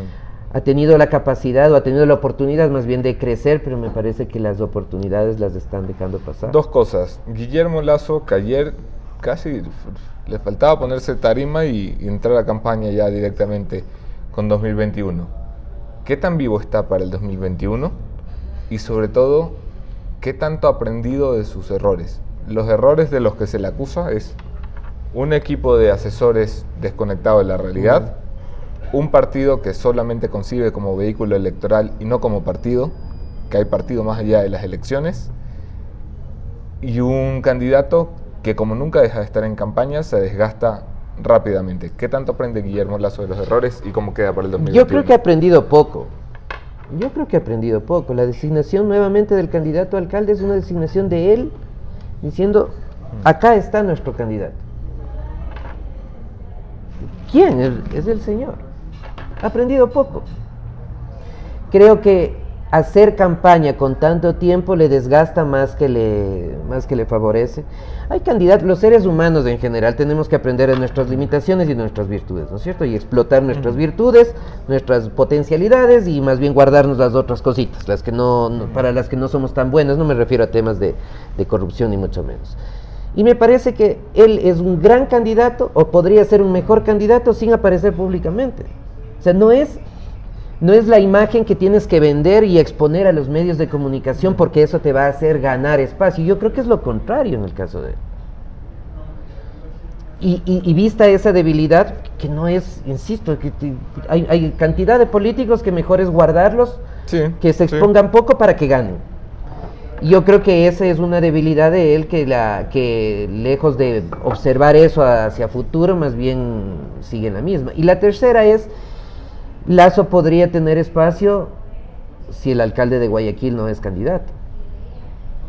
Ha tenido la capacidad o ha tenido la oportunidad más bien de crecer, pero me parece que las oportunidades las están dejando pasar. Dos cosas. Guillermo Lasso, que ayer casi le faltaba ponerse tarima y entrar a campaña ya directamente con 2021. ¿Qué tan vivo está para el 2021? Y sobre todo, ¿qué tanto ha aprendido de sus errores? Los errores de los que se le acusa es un equipo de asesores desconectado de la realidad, un partido que solamente concibe como vehículo electoral y no como partido, que hay partido más allá de las elecciones, y un candidato que como nunca deja de estar en campaña se desgasta rápidamente. ¿Qué tanto aprende Guillermo Lasso de los errores y cómo queda para el 2021? Yo creo que ha aprendido poco. La designación nuevamente del candidato a alcalde es una designación de él diciendo, acá está nuestro candidato. ¿Quién? Es el señor. Ha aprendido poco. Creo que hacer campaña con tanto tiempo le desgasta más que le favorece. Hay candidatos, los seres humanos en general tenemos que aprender de nuestras limitaciones y nuestras virtudes, ¿no es cierto? Y explotar nuestras virtudes, nuestras potencialidades y más bien guardarnos las otras cositas, las que para las que no somos tan buenas. No me refiero a temas de corrupción ni mucho menos. Y me parece que él es un gran candidato o podría ser un mejor candidato sin aparecer públicamente. O sea, no es la imagen que tienes que vender y exponer a los medios de comunicación porque eso te va a hacer ganar espacio. Yo creo que es lo contrario en el caso de él. Y vista esa debilidad, que no es, insisto, hay cantidad de políticos que mejor es guardarlos, Sí, que se sí. expongan poco para que ganen. Y yo creo que esa es una debilidad de él, que lejos de observar eso hacia futuro, más bien sigue la misma. Y la tercera es, Lasso podría tener espacio si el alcalde de Guayaquil no es candidato.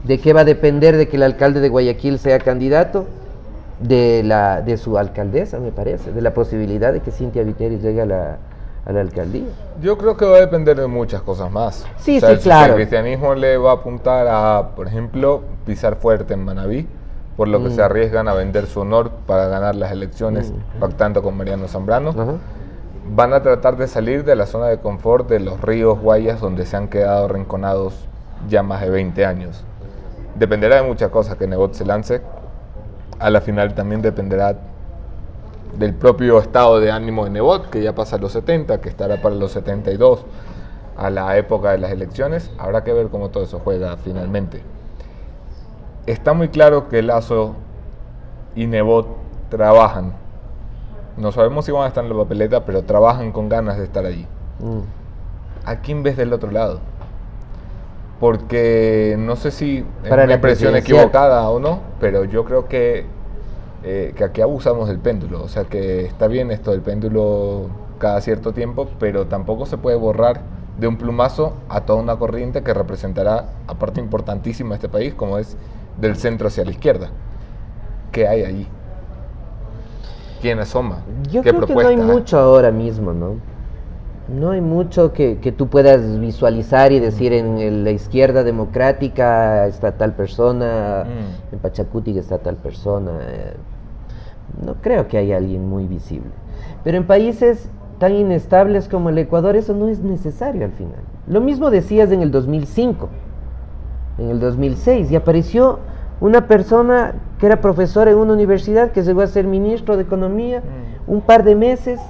¿De qué va a depender de que el alcalde de Guayaquil sea candidato? De su alcaldesa, me parece, de la posibilidad de que Cynthia Viteri llegue a la alcaldía. Yo creo que va a depender de muchas cosas más. Sí, O sea, sí, claro. El cristianismo le va a apuntar a, por ejemplo, pisar fuerte en Manabí, por lo que se arriesgan a vender su honor para ganar las elecciones, pactando con Mariano Zambrano. Ajá. Van a tratar de salir de la zona de confort de los ríos Guayas, donde se han quedado rinconados ya más de 20 años. Dependerá de muchas cosas que Nebot se lance. A la final también dependerá del propio estado de ánimo de Nebot, que ya pasa a los 70, que estará para los 72 a la época de las elecciones. Habrá que ver cómo todo eso juega finalmente. Está muy claro que Lasso y Nebot trabajan. No sabemos si van a estar en la papeleta, pero trabajan con ganas de estar allí. ¿A quién ves del otro lado? Porque no sé si es Para una la impresión presidencial. equivocada o no, pero yo creo que aquí abusamos del péndulo. O sea, que está bien esto del péndulo cada cierto tiempo, pero tampoco se puede borrar de un plumazo a toda una corriente que representará a parte importantísima de este país, como es del centro hacia la izquierda. ¿Qué hay allí? ¿Quién asoma? Yo ¿Qué creo que no hay propuestas hay? mucho ahora mismo, ¿no? No hay mucho que tú puedas visualizar y decir en la izquierda democrática está tal persona, en Pachacuti está tal persona. No creo que haya alguien muy visible. Pero en países tan inestables como el Ecuador eso no es necesario al final. Lo mismo decías en el 2005, en el 2006, y apareció una persona que era profesora en una universidad que llegó a ser ministro de Economía, un par de meses.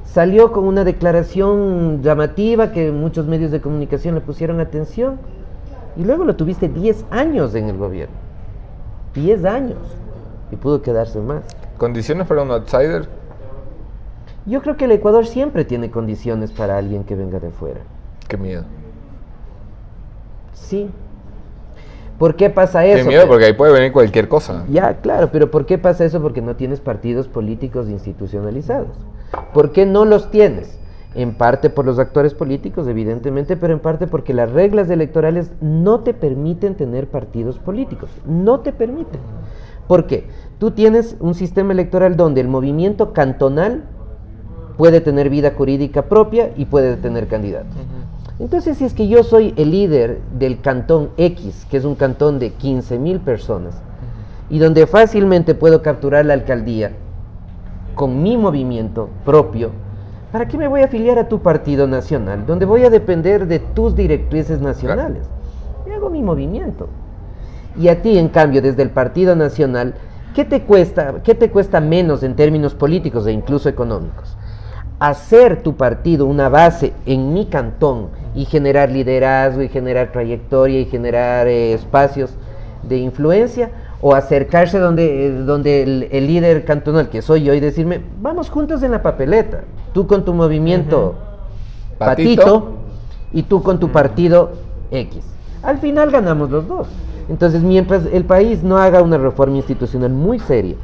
Salió con una declaración llamativa que muchos medios de comunicación le pusieron atención y luego lo tuviste 10 años en el gobierno. 10 años. Y pudo quedarse más. ¿Condiciones para un outsider? Yo creo que el Ecuador siempre tiene condiciones para alguien que venga de fuera. Qué miedo. Sí. ¿Por qué pasa eso? Qué miedo, porque ahí puede venir cualquier cosa. Ya, claro, pero ¿por qué pasa eso? Porque no tienes partidos políticos institucionalizados. ¿Por qué no los tienes? En parte por los actores políticos, evidentemente, pero en parte porque las reglas electorales no te permiten tener partidos políticos. No te permiten. ¿Por qué? Tú tienes un sistema electoral donde el movimiento cantonal puede tener vida jurídica propia y puede tener candidatos. Entonces, si es que yo soy el líder del cantón X, que es un cantón de 15,000 personas, y donde fácilmente puedo capturar la alcaldía con mi movimiento propio, ¿para qué me voy a afiliar a tu partido nacional, donde voy a depender de tus directrices nacionales? Yo hago mi movimiento. Y a ti, en cambio, desde el partido nacional, ¿qué te cuesta menos en términos políticos e incluso económicos? Hacer tu partido una base en mi cantón y generar liderazgo y generar trayectoria y generar espacios de influencia, o acercarse donde el líder cantonal, que soy yo, y decirme, vamos juntos en la papeleta, tú con tu movimiento Patito y tú con tu partido X. Al final ganamos los dos. Entonces, mientras el país no haga una reforma institucional muy seria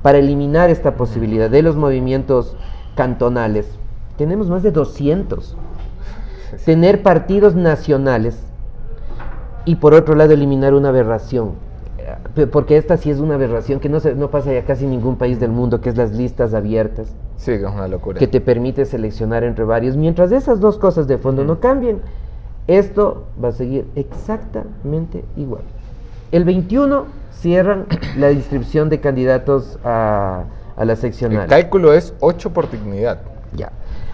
para eliminar esta posibilidad de los movimientos cantonales, tenemos más de 200. Tener partidos nacionales y por otro lado eliminar una aberración, porque esta sí es una aberración que no pasa ya casi en ningún país del mundo, que es las listas abiertas. Sí, que es una locura. Que te permite seleccionar entre varios. Mientras esas dos cosas de fondo no cambien, esto va a seguir exactamente igual. El 21 cierran la inscripción de candidatos a la seccional. El cálculo es 8 por dignidad. Ya.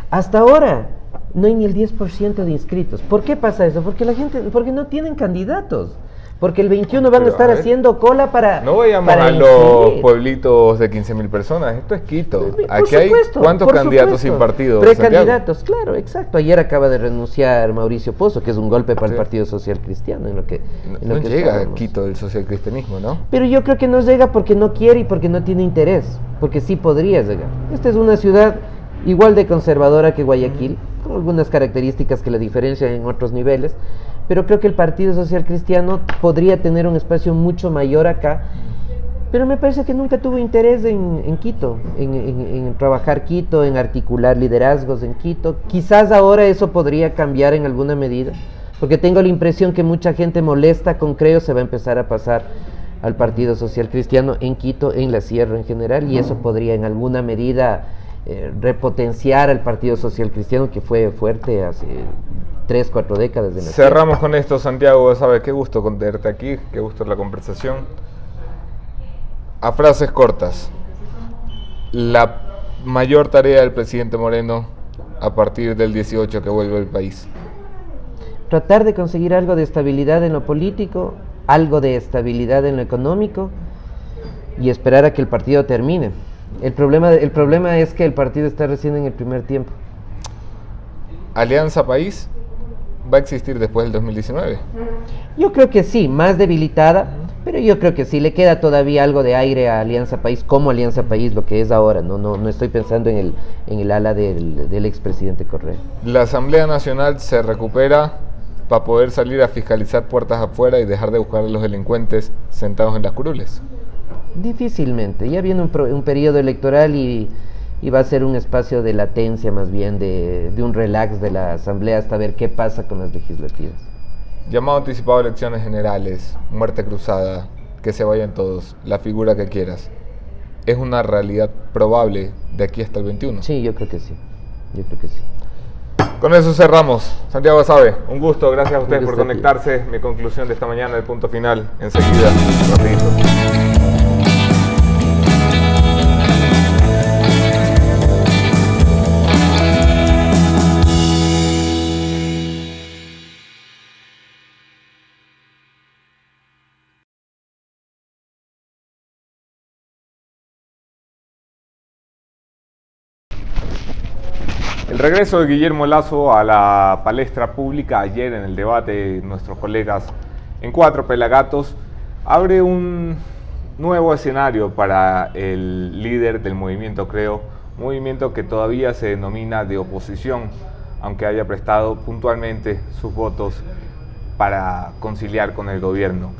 Hasta ahora no hay ni el 10% de inscritos. ¿Por qué pasa eso? Porque porque no tienen candidatos. Porque el 21 van a Pero, estar a ver, haciendo cola para... no vayamos para a los incidir. pueblitos de 15.000 personas. Esto es Quito. Por Aquí hay supuesto, ¿cuántos por candidatos supuesto. sin partido? Santiago? Precandidatos, claro, exacto. Ayer acaba de renunciar Mauricio Pozo, que es un golpe para Sí. el Partido Social Cristiano. En lo que, en lo No que llega a estábamos. Quito el socialcristianismo, ¿no? Pero yo creo que no llega porque no quiere y porque no tiene interés, porque sí podría llegar. Esta es una ciudad igual de conservadora que Guayaquil, con algunas características que la diferencian en otros niveles, pero creo que el Partido Social Cristiano podría tener un espacio mucho mayor acá, pero me parece que nunca tuvo interés en Quito, en trabajar Quito, en articular liderazgos en Quito. Quizás ahora eso podría cambiar en alguna medida, porque tengo la impresión que mucha gente molesta con Creo se va a empezar a pasar al Partido Social Cristiano en Quito, en la Sierra en general, y eso podría en alguna medida repotenciar al Partido Social Cristiano, que fue fuerte hace 3-4 décadas. De Cerramos con esto, Santiago. ¿Sabes? Qué gusto tenerte aquí, qué gusto la conversación. A frases cortas, la mayor tarea del presidente Moreno a partir del 18 que vuelve al país. Tratar de conseguir algo de estabilidad en lo político, algo de estabilidad en lo económico y esperar a que el partido termine. El problema es que el partido está recién en el primer tiempo. ¿Alianza País va a existir después del 2019? Yo creo que sí, más debilitada, pero yo creo que sí, le queda todavía algo de aire a Alianza País, como Alianza País, lo que es ahora. No estoy pensando en el ala del expresidente Correa. La Asamblea Nacional se recupera para poder salir a fiscalizar puertas afuera y dejar de buscar a los delincuentes sentados en las curules. Difícilmente, ya viene un periodo electoral y va a ser un espacio de latencia más bien, de un relax de la Asamblea hasta ver qué pasa con las legislativas. Llamado anticipado a elecciones generales, muerte cruzada, que se vayan todos, la figura que quieras. ¿Es una realidad probable de aquí hasta el 21? Sí, yo creo que sí. Yo creo que sí. Con eso cerramos. Santiago Basabe, un gusto. Gracias a ustedes por gusto, conectarse. Mi conclusión de esta mañana, el punto final, enseguida, rapidito. El regreso de Guillermo Lasso a la palestra pública ayer en el debate de nuestros colegas en Cuatro Pelagatos abre un nuevo escenario para el líder del movimiento Creo, movimiento que todavía se denomina de oposición, aunque haya prestado puntualmente sus votos para conciliar con el gobierno.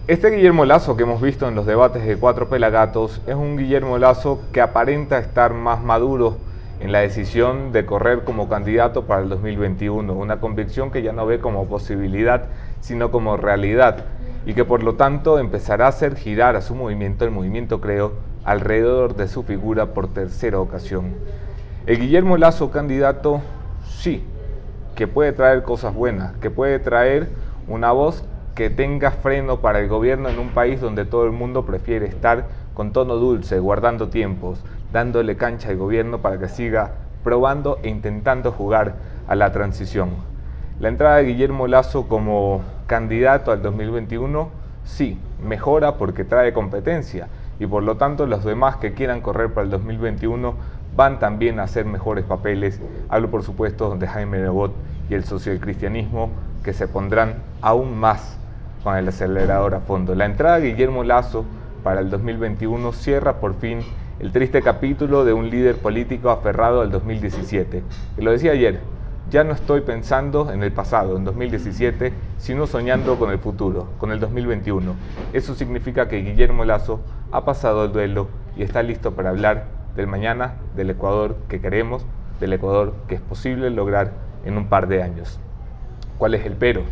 Este Guillermo Lasso que hemos visto en los debates de Cuatro Pelagatos es un Guillermo Lasso que aparenta estar más maduro en la decisión de correr como candidato para el 2021, una convicción que ya no ve como posibilidad, sino como realidad, y que por lo tanto empezará a hacer girar a su movimiento, el movimiento Creo, alrededor de su figura por tercera ocasión. El Guillermo Lasso candidato, sí, que puede traer cosas buenas, que puede traer una voz que tenga freno para el gobierno en un país donde todo el mundo prefiere estar con tono dulce, guardando tiempos, dándole cancha al gobierno para que siga probando e intentando jugar a la transición. La entrada de Guillermo Lasso como candidato al 2021, sí, mejora porque trae competencia y por lo tanto los demás que quieran correr para el 2021 van también a hacer mejores papeles. Hablo por supuesto de Jaime Nebot y el socialcristianismo, que se pondrán aún más con el acelerador a fondo. La entrada de Guillermo Lasso para el 2021 cierra por fin el triste capítulo de un líder político aferrado al 2017. Que lo decía ayer, ya no estoy pensando en el pasado, en 2017, sino soñando con el futuro, con el 2021. Eso significa que Guillermo Lasso ha pasado el duelo y está listo para hablar del mañana, del Ecuador que queremos, del Ecuador que es posible lograr en un par de años. ¿Cuál es el pero?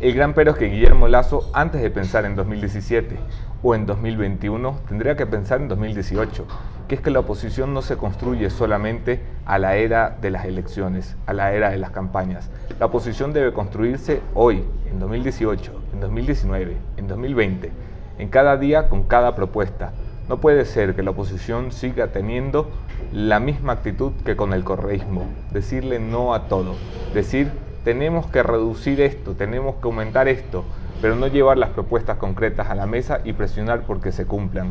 El gran pero es que Guillermo Lasso, antes de pensar en 2017 o en 2021, tendría que pensar en 2018, que es que la oposición no se construye solamente a la era de las elecciones, a la era de las campañas. La oposición debe construirse hoy, en 2018, en 2019, en 2020, en cada día con cada propuesta. No puede ser que la oposición siga teniendo la misma actitud que con el correísmo, decirle no a todo, decir tenemos que reducir esto, tenemos que aumentar esto, pero no llevar las propuestas concretas a la mesa y presionar porque se cumplan.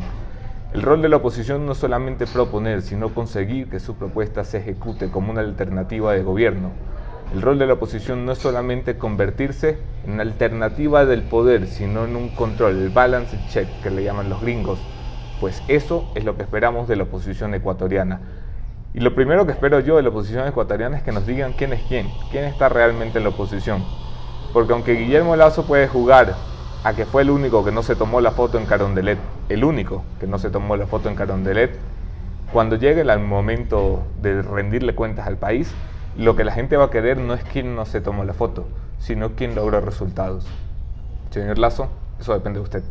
El rol de la oposición no es solamente proponer, sino conseguir que su propuesta se ejecute como una alternativa de gobierno. El rol de la oposición no es solamente convertirse en una alternativa del poder, sino en un control, el balance check que le llaman los gringos. Pues eso es lo que esperamos de la oposición ecuatoriana. Y lo primero que espero yo de la oposición ecuatoriana es que nos digan quién es quién está realmente en la oposición. Porque aunque Guillermo Lasso puede jugar a que fue el único que no se tomó la foto en Carondelet, el único que no se tomó la foto en Carondelet, cuando llegue el momento de rendirle cuentas al país, lo que la gente va a querer no es quién no se tomó la foto, sino quién logró resultados. Señor Lasso, eso depende de usted.